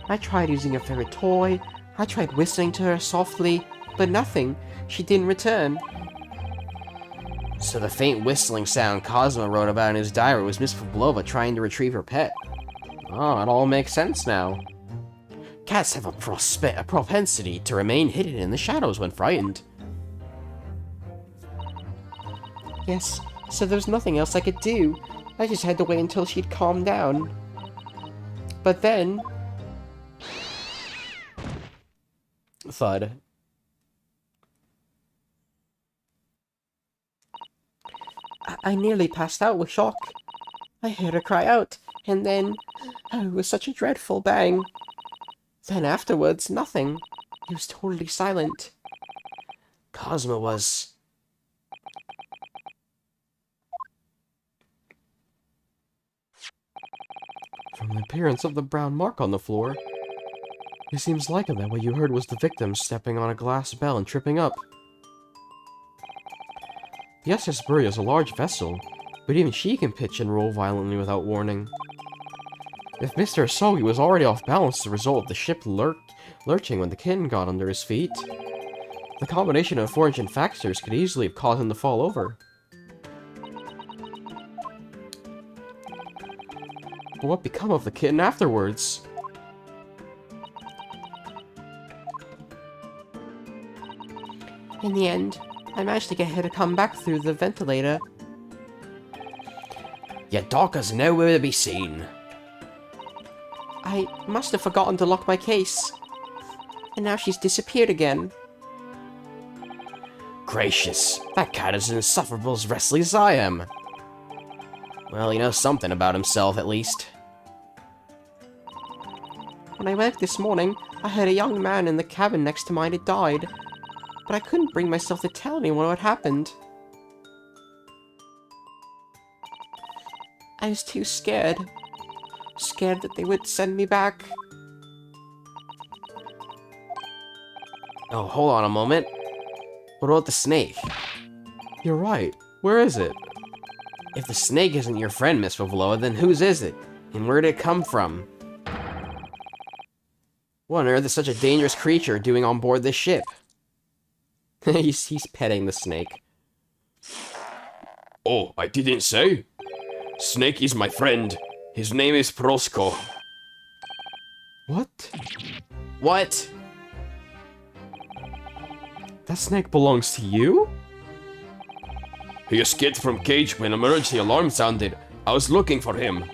I tried using her favorite toy, I tried whistling to her softly, but nothing. She didn't return. So the faint whistling sound Cosmo wrote about in his diary was Miss Pavlova trying to retrieve her pet. Oh, it all makes sense now. Cats have a propensity to remain hidden in the shadows when frightened. Yes, so there was nothing else I could do. I just had to wait until she'd calmed down. But then... Thud. I nearly passed out with shock. I heard her cry out, and then... Oh, it was such a dreadful bang. Then afterwards, nothing. It was totally silent. Cosmo was... From the appearance of the brown mark on the floor, it seems likely that what you heard was the victim stepping on a glass bell and tripping up. The SS Bury is a large vessel, but even she can pitch and roll violently without warning. If Mr. Asogi was already off balance as a result of the ship lurching when the kitten got under his feet, the combination of unfortunate factors could easily have caused him to fall over. But what become of the kitten afterwards? In the end, I managed to get her to come back through the ventilator. Your Dawker's nowhere to be seen. I must have forgotten to lock my case. And now she's disappeared again. Gracious, that cat is as insufferable as restless as I am. Well, he knows something about himself, at least. When I woke this morning, I heard a young man in the cabin next to mine had died. But I couldn't bring myself to tell anyone what happened. I was too scared. Scared that they would send me back. Oh, hold on a moment. What about the snake? You're right. Where is it? If the snake isn't your friend, Miss Pavlova, then whose is it? And where did it come from? What on earth is such a dangerous creature doing on board this ship? he's petting the snake. Oh, I didn't say? Snake is my friend. His name is Prosko. What? What? That snake belongs to you? He escaped from cage when emergency alarm sounded. I was looking for him.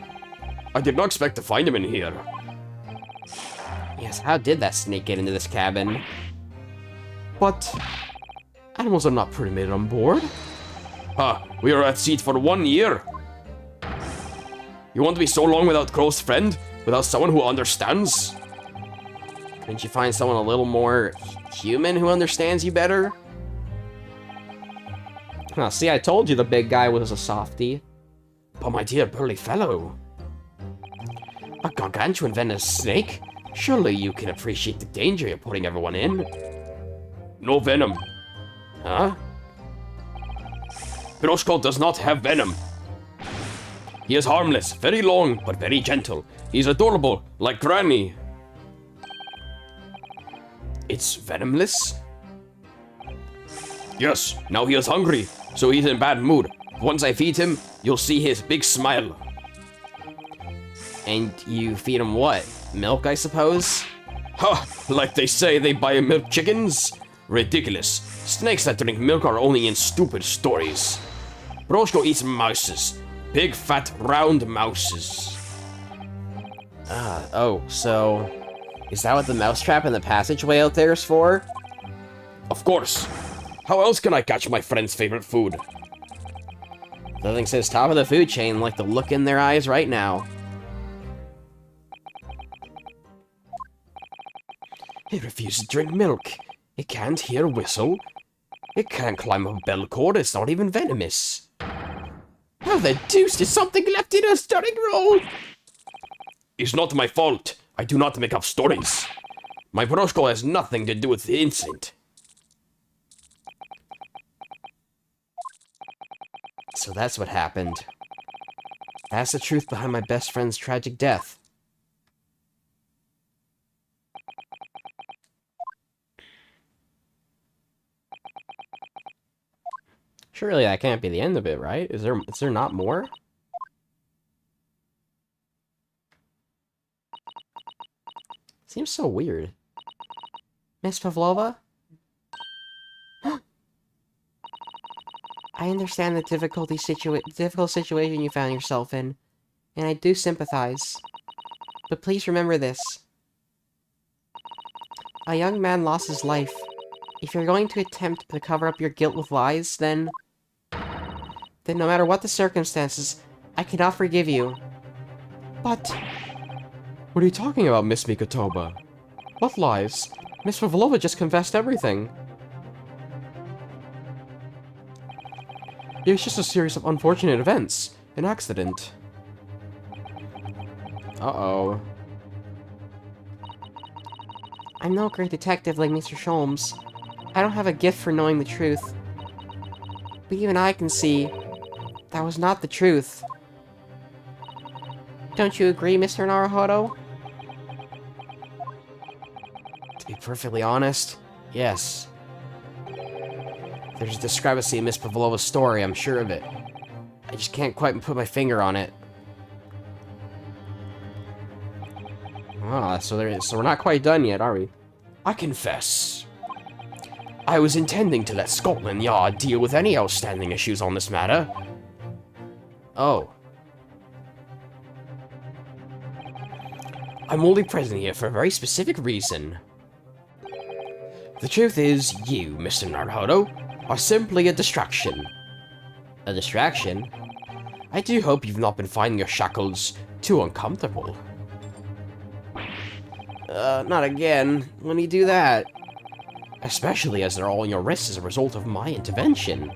I did not expect to find him in here. Yes, how did that snake get into this cabin? But animals are not permitted on board. We are at sea for 1 year. You want to be so long without close friend? Without someone who understands? Couldn't you find someone a little more human who understands you better? Oh, see, I told you the big guy was a softie. But my dear burly fellow, a gargantuan venomous snake? Surely you can appreciate the danger you're putting everyone in. No venom. Huh? Prosko does not have venom. He is harmless, very long, but very gentle. He's adorable, like Granny. It's venomless? Yes, now he is hungry, so he's in bad mood. Once I feed him, you'll see his big smile. And you feed him what? Milk, I suppose? Ha! Like they say they buy milk chickens? Ridiculous. Snakes that drink milk are only in stupid stories. Prosko eats mouses. Big, fat, round mouses. Oh, so... is that what the mousetrap in the passageway out there is for? Of course. How else can I catch my friend's favorite food? Nothing says top of the food chain like the look in their eyes right now. It refuses to drink milk. It can't hear a whistle. It can't climb up a bell cord. It's not even venomous. How the deuce is something left in a starting roll? It's not my fault. I do not make up stories. My Prosko has nothing to do with the incident. So that's what happened. That's the truth behind my best friend's tragic death. Surely that can't be the end of it, right? Is there not more? Seems so weird. Miss Pavlova? I understand the difficult situation you found yourself in, and I do sympathize. But please remember this. A young man lost his life. If you're going to attempt to cover up your guilt with lies, then no matter what the circumstances, I cannot forgive you. But... What are you talking about, Miss Mikotoba? What lies? Miss Pavlova just confessed everything. It was just a series of unfortunate events. An accident. Uh-oh. I'm no great detective like Mr. Sholmes. I don't have a gift for knowing the truth. But even I can see that was not the truth. Don't you agree, Mr. Naruhodo? To be perfectly honest, yes. There's a discrepancy in Miss Pavlova's story, I'm sure of it. I just can't quite put my finger on it. Ah, so we're not quite done yet, are we? I confess. I was intending to let Scotland Yard deal with any outstanding issues on this matter. Oh. I'm only present here for a very specific reason. The truth is, you, Mr. Naruhodo, are simply a distraction. A distraction? I do hope you've not been finding your shackles too uncomfortable. Not again. When do you do that? Especially as they're all on your wrists as a result of my intervention.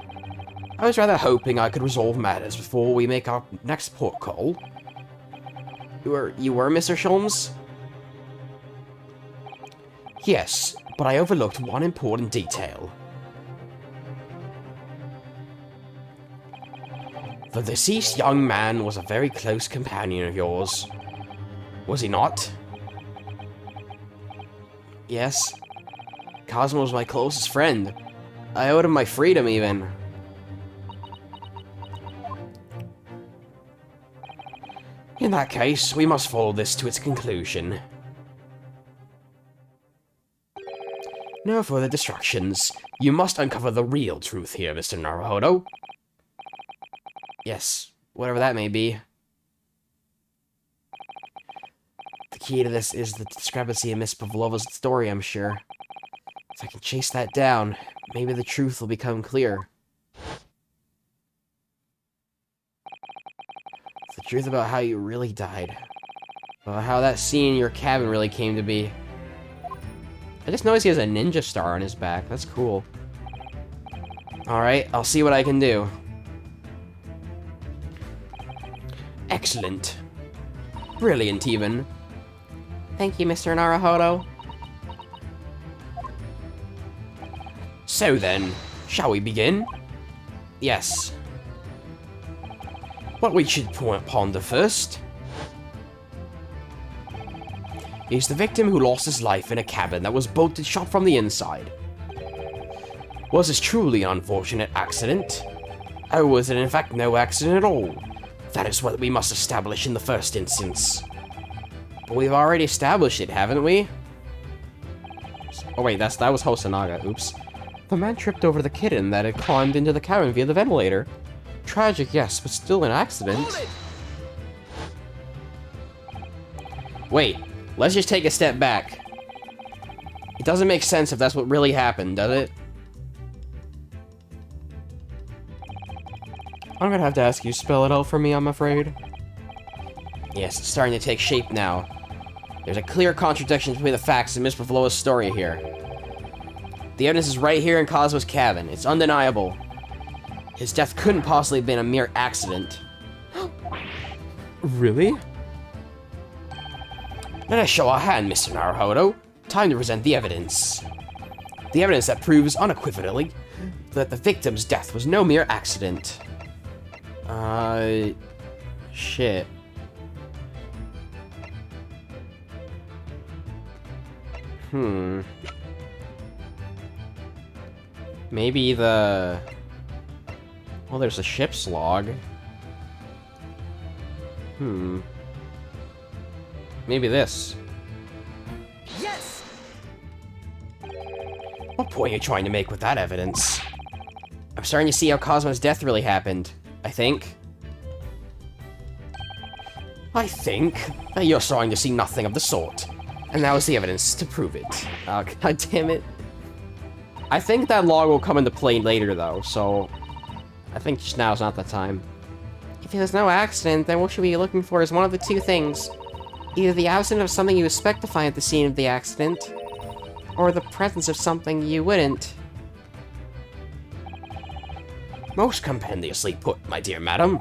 I was rather hoping I could resolve matters before we make our next port call. You were, Mr. Sholmes? Yes, but I overlooked one important detail. The deceased young man was a very close companion of yours. Was he not? Yes. Cosmo was my closest friend. I owed him my freedom, even. In that case, we must follow this to its conclusion. No further distractions. You must uncover the real truth here, Mr. Naruhodo. Yes, whatever that may be. The key to this is the discrepancy in Miss Pavlova's story, I'm sure. If I can chase that down, maybe the truth will become clear. The truth about how you really died. About how that scene in your cabin really came to be. I just noticed he has a ninja star on his back. That's cool. Alright, I'll see what I can do. Excellent. Brilliant, even. Thank you, Mr. Naruhodo. So then, shall we begin? Yes. What we should ponder first is the victim who lost his life in a cabin that was bolted shut from the inside. Was this truly an unfortunate accident? Or was it in fact no accident at all? That is what we must establish in the first instance. But we've already established it, haven't we? Oh wait, that was Hosonaga, oops. The man tripped over the kitten that had climbed into the cabin via the ventilator. Tragic, yes, but still an accident. Wait, let's just take a step back. It doesn't make sense if that's what really happened, does it? I'm gonna have to ask you to spell it out for me, I'm afraid. Yes, it's starting to take shape now. There's a clear contradiction between the facts and Miss Pavlova's story here. The evidence is right here in Cosmo's cabin. It's undeniable. His death couldn't possibly have been a mere accident. Really? Let us show our hand, Mr. Naruhodo. Time to present the evidence. The evidence that proves unequivocally that the victim's death was no mere accident. Shit. Maybe the... Well, there's a ship's log. Maybe this. Yes! What point are you trying to make with that evidence? I'm starting to see how Cosmo's death really happened, I think. I think that you're starting to see nothing of the sort. And that was the evidence to prove it. Oh, god damn it. I think that log will come into play later, though, so... I think just now is not the time. If it was no accident, then what should we be looking for is one of the two things. Either the absence of something you expect to find at the scene of the accident, or the presence of something you wouldn't. Most compendiously put, my dear madam.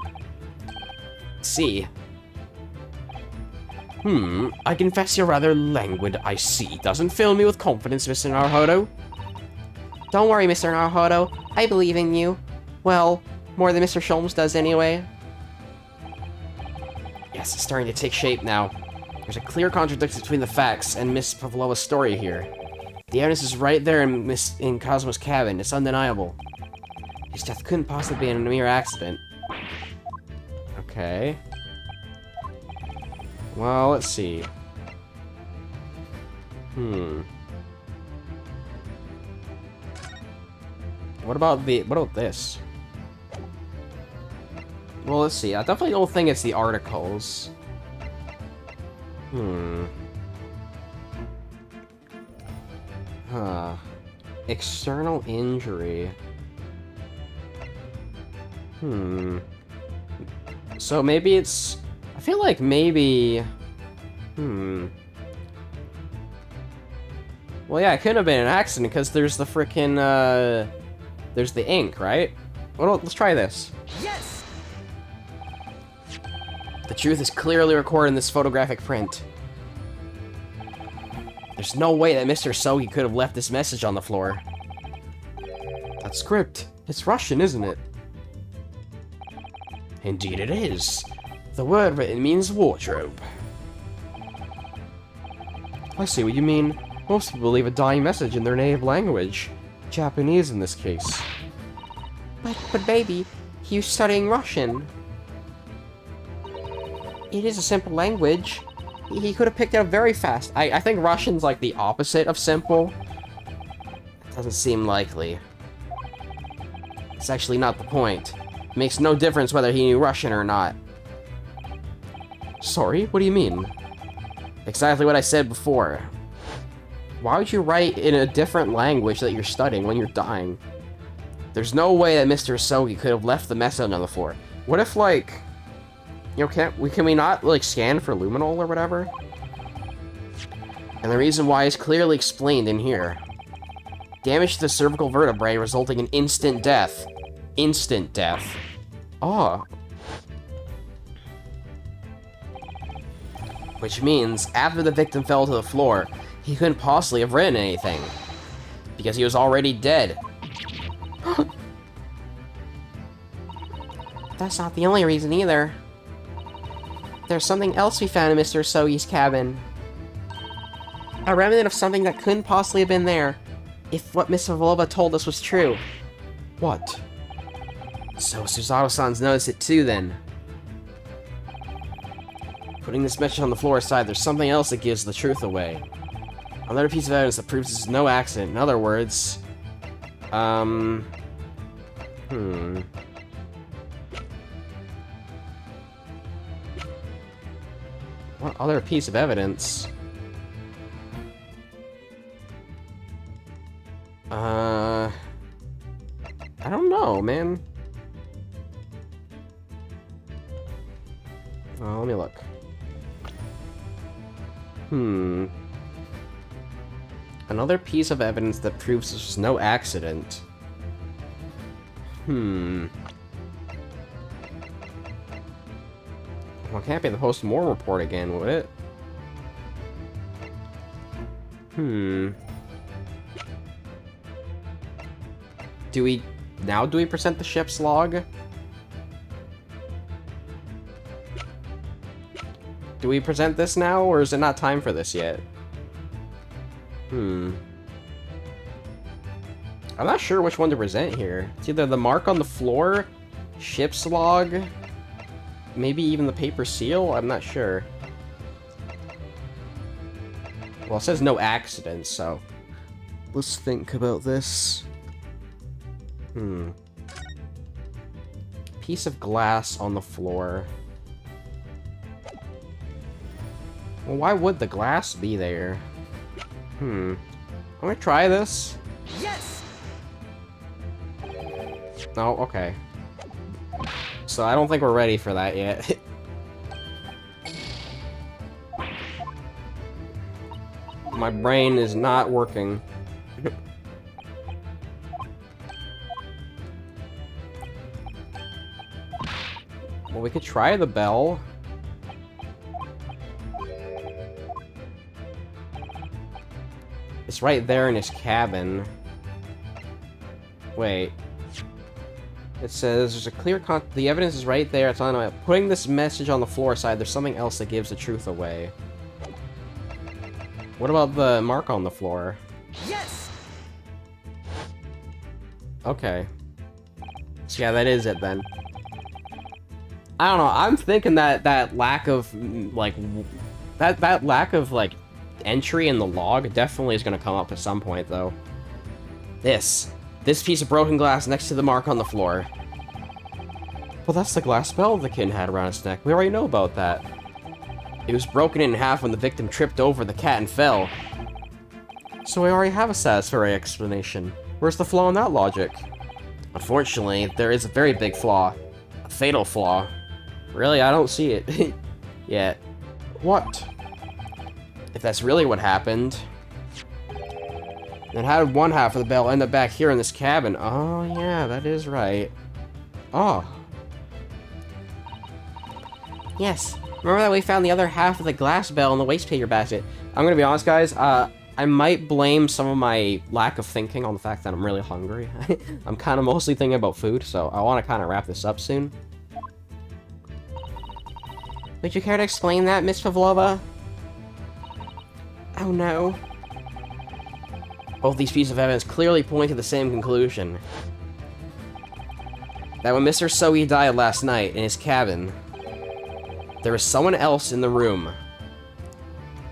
See. I confess you're rather languid, I see. Doesn't fill me with confidence, Mr. Naruhodo. Don't worry, Mr. Naruhodo. I believe in you. Well, more than Mr. Sholmes does anyway. Yes, it's starting to take shape now. There's a clear contradiction between the facts and Miss Pavlova's story here. The evidence is right there in Cosmo's cabin. It's undeniable. His death couldn't possibly be a mere accident. Okay. Well, let's see. What about this? Well, let's see. I definitely don't think it's the articles. External injury. So maybe it's... I feel like maybe... Well, yeah, it couldn't have been an accident because there's the frickin', there's the ink, right? Well, let's try this. Yes! The truth is clearly recorded in this photographic print. There's no way that Mr. Sogi could have left this message on the floor. That script. It's Russian, isn't it? Indeed it is. The word written means wardrobe. I see what you mean. Most people leave a dying message in their native language. Japanese in this case. But baby, he was studying Russian. It is a simple language. He could have picked it up very fast. I think Russian's like the opposite of simple. Doesn't seem likely. It's actually not the point. It makes no difference whether he knew Russian or not. Sorry, what do you mean? Exactly what I said before. Why would you write in a different language that you're studying when you're dying? There's no way that Mr. Sogi could have left the message on the floor. What if, like... You know, can we not, like, scan for luminol or whatever? And the reason why is clearly explained in here. Damage to the cervical vertebrae resulting in instant death. Instant death. Oh. Which means, after the victim fell to the floor, he couldn't possibly have written anything. Because he was already dead. That's not the only reason either. There's something else we found in Mr. Sogi's cabin. A remnant of something that couldn't possibly have been there, if what Miss Pavlova told us was true. What? So Suzato-san's noticed it too, then. Putting this message on the floor aside, there's something else that gives the truth away. Another piece of evidence that proves this is no accident. In other words... What other piece of evidence? I don't know, man. Let me look. Another piece of evidence that proves this was no accident. Well, it can't be the post-mortem report again, would it? Do we present the ship's log? Do we present this now, or is it not time for this yet? I'm not sure which one to present here. It's either the mark on the floor, ship's log, maybe even the paper seal? I'm not sure. Well, it says no accidents, so... Let's think about this. Piece of glass on the floor. Well, why would the glass be there? I'm gonna try this. Yes! Oh, okay. So I don't think we're ready for that yet. My brain is not working. Well, we could try the bell. It's right there in his cabin. Wait. It says there's a clear the evidence is right there. It's on putting this message on the floor side. There's something else that gives the truth away. What about the mark on the floor? Yes! Okay. So yeah, that is it then. I don't know. I'm thinking that lack of like that lack of like entry in the log definitely is going to come up at some point though. This piece of broken glass next to the mark on the floor. Well, that's the glass bell the kid had around his neck. We already know about that. It was broken in half when the victim tripped over the cat and fell. So we already have a satisfactory explanation. Where's the flaw in that logic? Unfortunately, there is a very big flaw. A fatal flaw. Really, I don't see it yet. What? If that's really what happened, then how did one half of the bell end up back here in this cabin? Oh, yeah, that is right. Oh. Yes. Remember that we found the other half of the glass bell in the waste paper basket? I'm gonna be honest, guys. I might blame some of my lack of thinking on the fact that I'm really hungry. I'm kind of mostly thinking about food, so I want to kind of wrap this up soon. Would you care to explain that, Miss Pavlova? Oh no. Both these pieces of evidence clearly point to the same conclusion. That when Mr. Sogi died last night in his cabin, there was someone else in the room.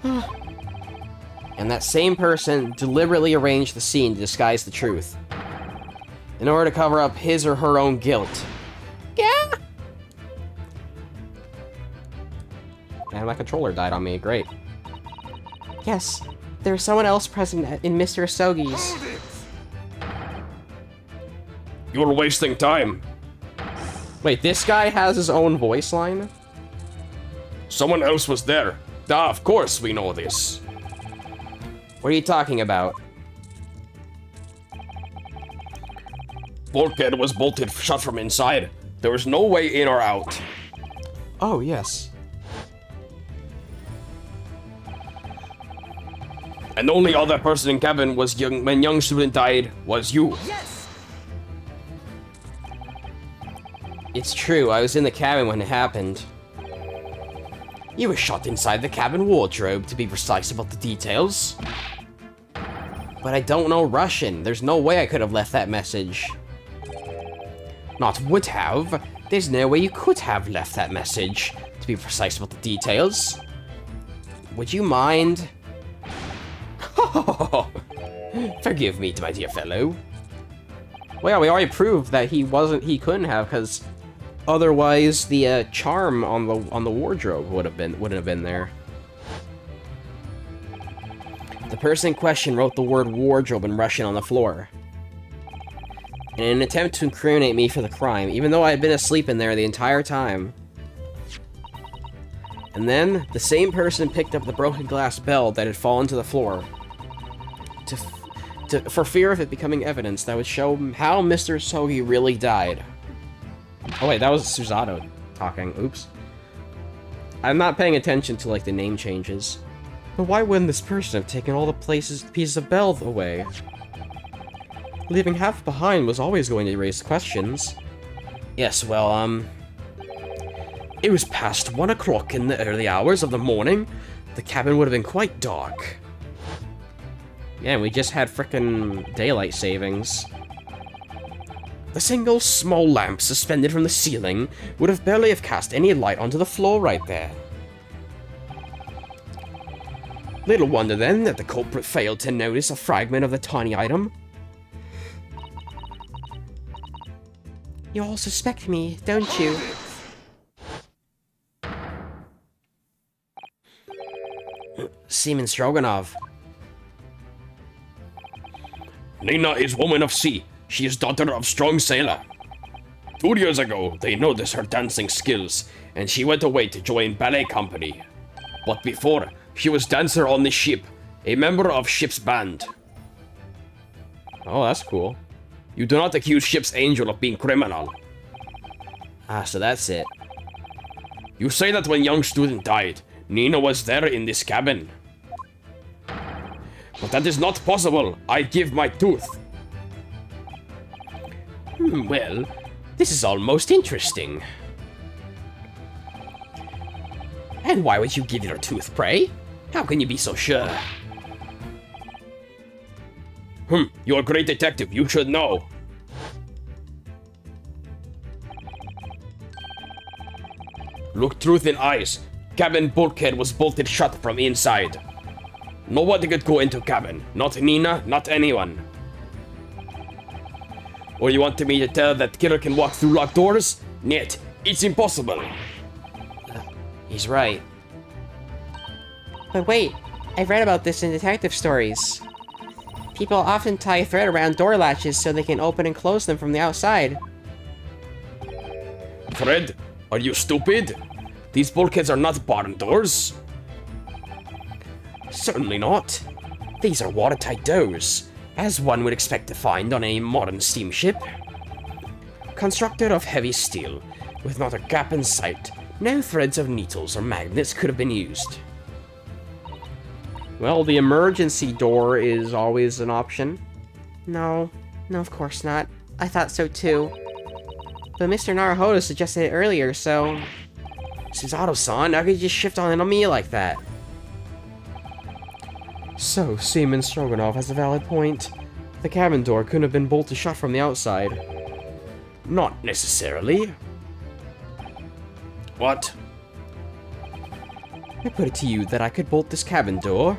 And that same person deliberately arranged the scene to disguise the truth. In order to cover up his or her own guilt. Yeah. And my controller died on me, great. Yes. There's someone else present in Mr. Sogi's. You're wasting time. Wait, this guy has his own voice line? Someone else was there. Of course we know this. What are you talking about? Bulkhead was bolted shut from inside. There was no way in or out. Oh, yes. And the only other person in cabin was when young student died was you. Yes! It's true, I was in the cabin when it happened. You were shot inside the cabin wardrobe, to be precise about the details. But I don't know Russian. There's no way I could have left that message. Not would have. There's no way you could have left that message, to be precise about the details. Would you mind? Forgive me, my dear fellow. Well, yeah, we already proved that he couldn't have, because otherwise the charm on the wardrobe wouldn't have been there. The person in question wrote the word wardrobe in Russian on the floor. In an attempt to incriminate me for the crime, even though I had been asleep in there the entire time. And then, the same person picked up the broken glass bell that had fallen to the floor. For fear of it becoming evidence that would show how Mr. Sogi really died. Oh wait, that was Susato talking. Oops. I'm not paying attention to, like, the name changes. But why wouldn't this person have taken all the pieces of bell away? Leaving half behind was always going to raise questions. Yes, well, it was past 1 o'clock in the early hours of the morning. The cabin would have been quite dark. Yeah, we just had frickin' daylight savings. The single small lamp suspended from the ceiling would have barely have cast any light onto the floor right there. Little wonder then that the culprit failed to notice a fragment of the tiny item. You all suspect me, don't you? Seaman Stroganov. Nina is woman of sea. She is daughter of strong sailor. 2 years ago, they noticed her dancing skills, and she went away to join ballet company. But before, she was dancer on the ship, a member of ship's band. Oh, that's cool. You do not accuse ship's angel of being criminal. Ah, so that's it. You say that when young student died, Nina was there in this cabin. But that is not possible. I give my tooth. Well, This is all most interesting. And why would you give it a tooth, pray? How can you be so sure? You're a great detective, you should know. Look truth in eyes. Cabin bulkhead was bolted shut from inside. Nobody could go into cabin. Not Nina, not anyone. Or you want me to tell that killer can walk through locked doors? Niet, it's impossible. He's right. But wait, I've read about this in detective stories. People often tie a thread around door latches so they can open and close them from the outside. Fred, are you stupid? These bulkheads are not barn doors. Certainly not. These are watertight doors, as one would expect to find on a modern steamship. Constructed of heavy steel, with not a gap in sight, no threads of needles or magnets could have been used. Well, the emergency door is always an option. No, of course not. I thought so too. But Mr. Naruhodo suggested it earlier, so... Suzato-san, how could you just shift on me like that? So, Seaman Stroganoff has a valid point. The cabin door couldn't have been bolted shut from the outside. Not necessarily. What? I put it to you that I could bolt this cabin door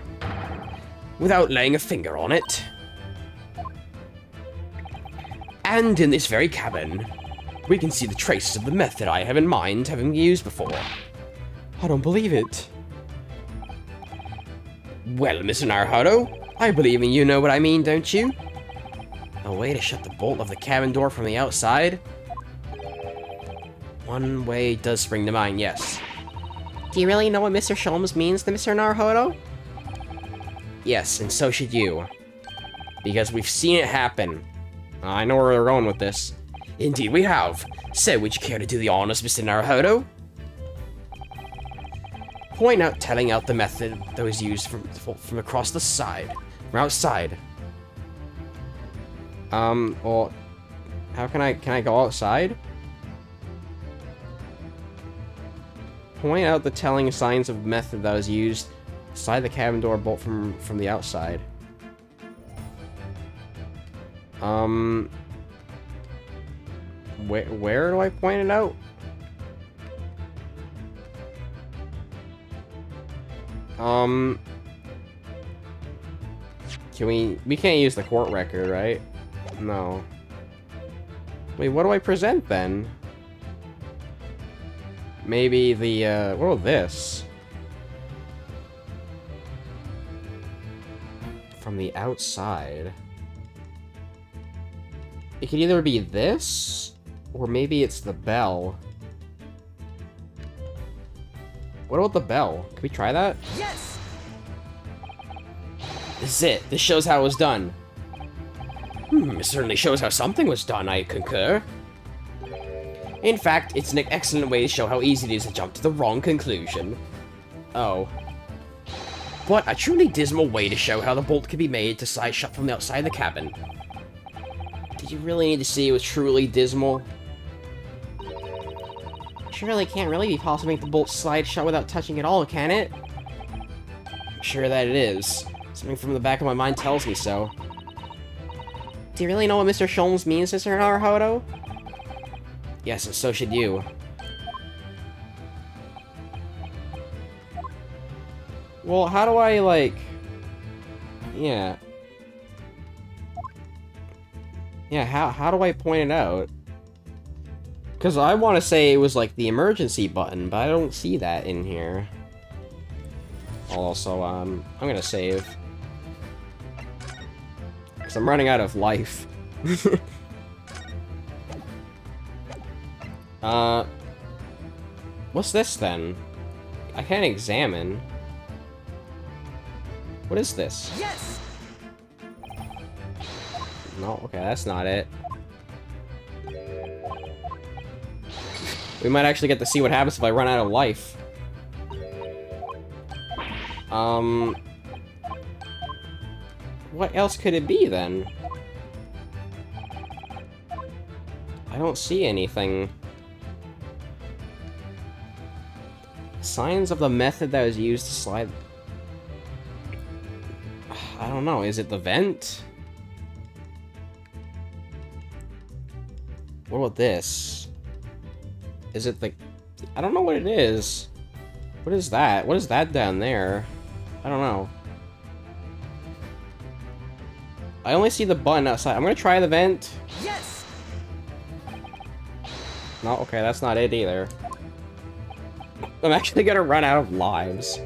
without laying a finger on it. And in this very cabin, we can see the traces of the method I have in mind having used before. I don't believe it. Well, Mr. Naruhodo, I believe in you know what I mean, don't you? A way to shut the bolt of the cabin door from the outside? One way does spring to mind, yes. Do you really know what Mr. Sholmes means to Mr. Naruhodo? Yes, and so should you. Because we've seen it happen. I know where we're going with this. Indeed we have. So, would you care to do the honors, Mr. Naruhodo? Point out telling out the method that was used from across the side. From outside. Well, how can I go outside? Point out the telling signs of method that was used. Slide the cabin door bolt from the outside. Where do I point it out? We can't use the court record, right? No. Wait, what do I present then? Maybe the, what about this? From the outside. It could either be this, or maybe it's the bell. What about the bell? Can we try that? Yes! This is it. This shows how it was done. It certainly shows how something was done, I concur. In fact, it's an excellent way to show how easy it is to jump to the wrong conclusion. Oh. But a truly dismal way to show how the bolt can be made to slide shut from the outside of the cabin. Did you really need to see it was truly dismal? Surely can't really be possible to make the bolt slide shut without touching it all, can it? I'm sure that it is. Something from the back of my mind tells me so. Do you really know what Mr. Sholmes means, Mr. Naruhodo? Yes, and so should you. Well, how do I, like... Yeah. Yeah, how do I point it out? Because I want to say it was, like, the emergency button, but I don't see that in here. Also, I'm gonna save. Because I'm running out of life. What's this then? I can't examine. What is this? Yes! No, okay, that's not it. We might actually get to see what happens if I run out of life. What else could it be then? I don't see anything. Signs of the method that was used to slide... I don't know, is it the vent? What about this? Is it the... I don't know what it is. What is that? What is that down there? I don't know. I only see the button outside. I'm gonna try the vent. Yes! No, okay, that's not it either. I'm actually gonna run out of lives.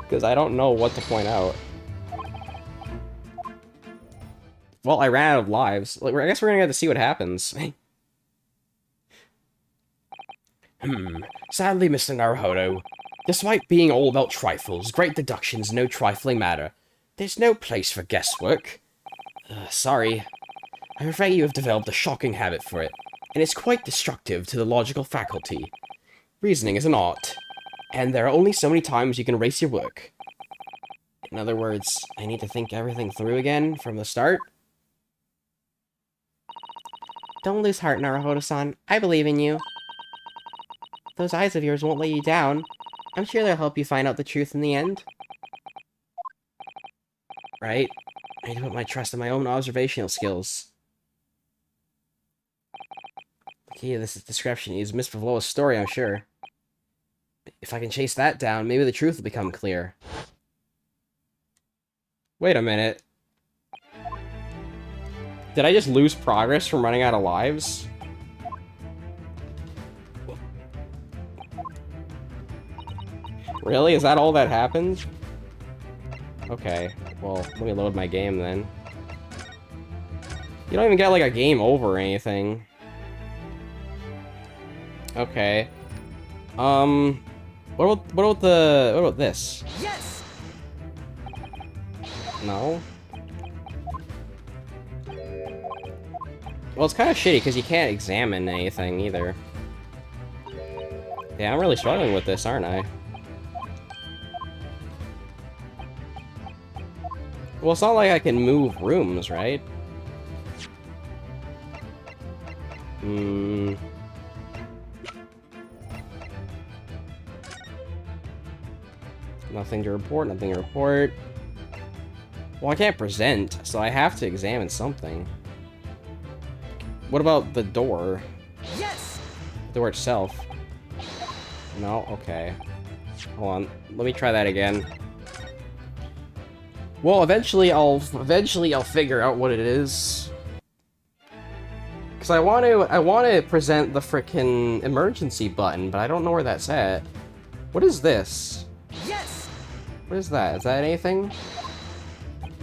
Because I don't know what to point out. Well, I ran out of lives. Like, I guess we're gonna get to see what happens. Sadly, Mr. Naruhodo, despite being all about trifles, great deductions no trifling matter. There's no place for guesswork. Sorry. I'm afraid you have developed a shocking habit for it, and it's quite destructive to the logical faculty. Reasoning is an art, and there are only so many times you can erase your work. In other words, I need to think everything through again from the start? Don't lose heart, Naruhodo-san. I believe in you. Those eyes of yours won't let you down. I'm sure they'll help you find out the truth in the end. Right? I need to put my trust in my own observational skills. The key to this description is Miss Pavlova's story, I'm sure. If I can chase that down, maybe the truth will become clear. Wait a minute. Did I just lose progress from running out of lives? Really? Is that all that happened? Okay, well, let me load my game then. You don't even get, like, a game over or anything. Okay. What about this? Yes! No? Well, it's kind of shitty, because you can't examine anything, either. Yeah, I'm really struggling with this, aren't I? Well, it's not like I can move rooms, right? Nothing to report, nothing to report. Well, I can't present, so I have to examine something. What about the door? Yes! The door itself? No? Okay. Hold on. Let me try that again. Well, eventually I'll figure out what it is. Cause I want to present the frickin' emergency button, but I don't know where that's at. What is this? Yes! What is that? Is that anything?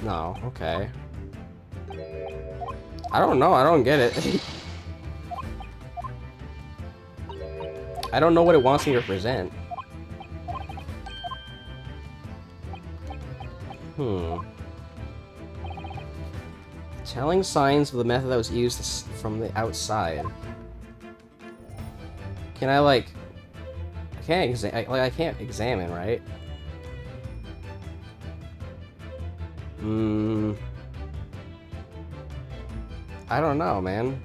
No, okay. I don't know, I don't get it. I don't know what it wants me to present. Telling signs of the method that was used from the outside. Can I, like... I can't examine, right? I don't know, man.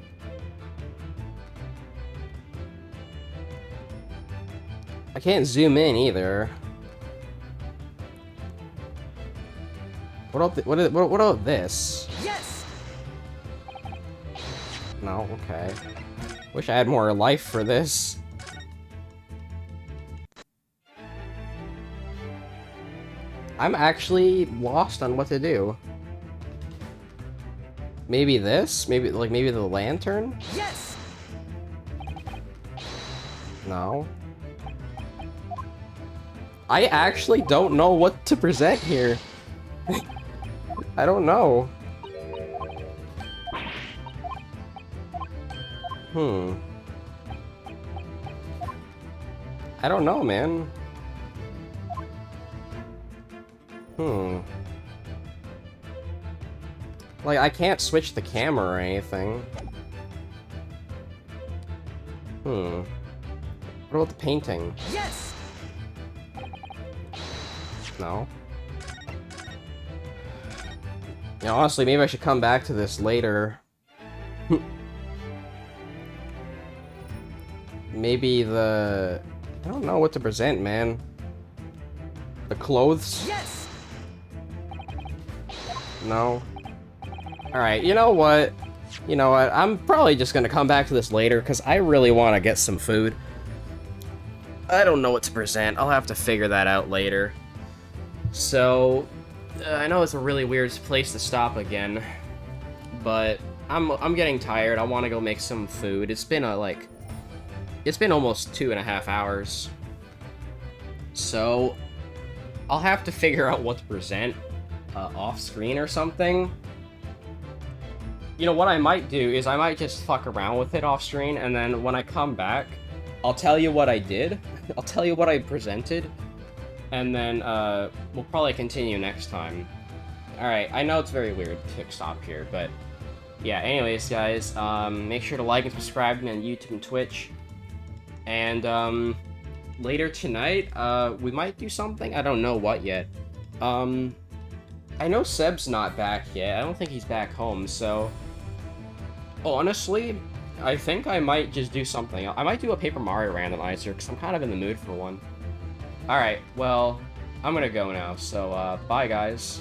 I can't zoom in either. What about this? Yes! No, okay. Wish I had more life for this. I'm actually lost on what to do. Maybe this? Maybe the lantern? Yes! No. I actually don't know what to present here. I don't know. I don't know, man. Like, I can't switch the camera or anything. What about the painting? Yes! No. You know, honestly, maybe I should come back to this later. maybe the... I don't know what to present, man. The clothes? Yes! No. Alright, you know what? You know what? I'm probably just gonna come back to this later, because I really want to get some food. I don't know what to present. I'll have to figure that out later. So, I know it's a really weird place to stop again, but I'm getting tired. I want to go make some food. It's been it's been almost 2.5 hours. So, I'll have to figure out what to present off screen or something. You know, what I might do is I might just fuck around with it off screen, and then when I come back, I'll tell you what I did. I'll tell you what I presented, and then we'll probably continue next time. Alright, I know it's very weird to stop here, but yeah, anyways, guys, make sure to like and subscribe to me on YouTube and Twitch. And later tonight, we might do something. I don't know what yet. I know Seb's not back yet. I don't think he's back home, so honestly, I think I might just do something. I might do a Paper Mario randomizer, because I'm kind of in the mood for one. Alright, well, I'm gonna go now, so bye guys.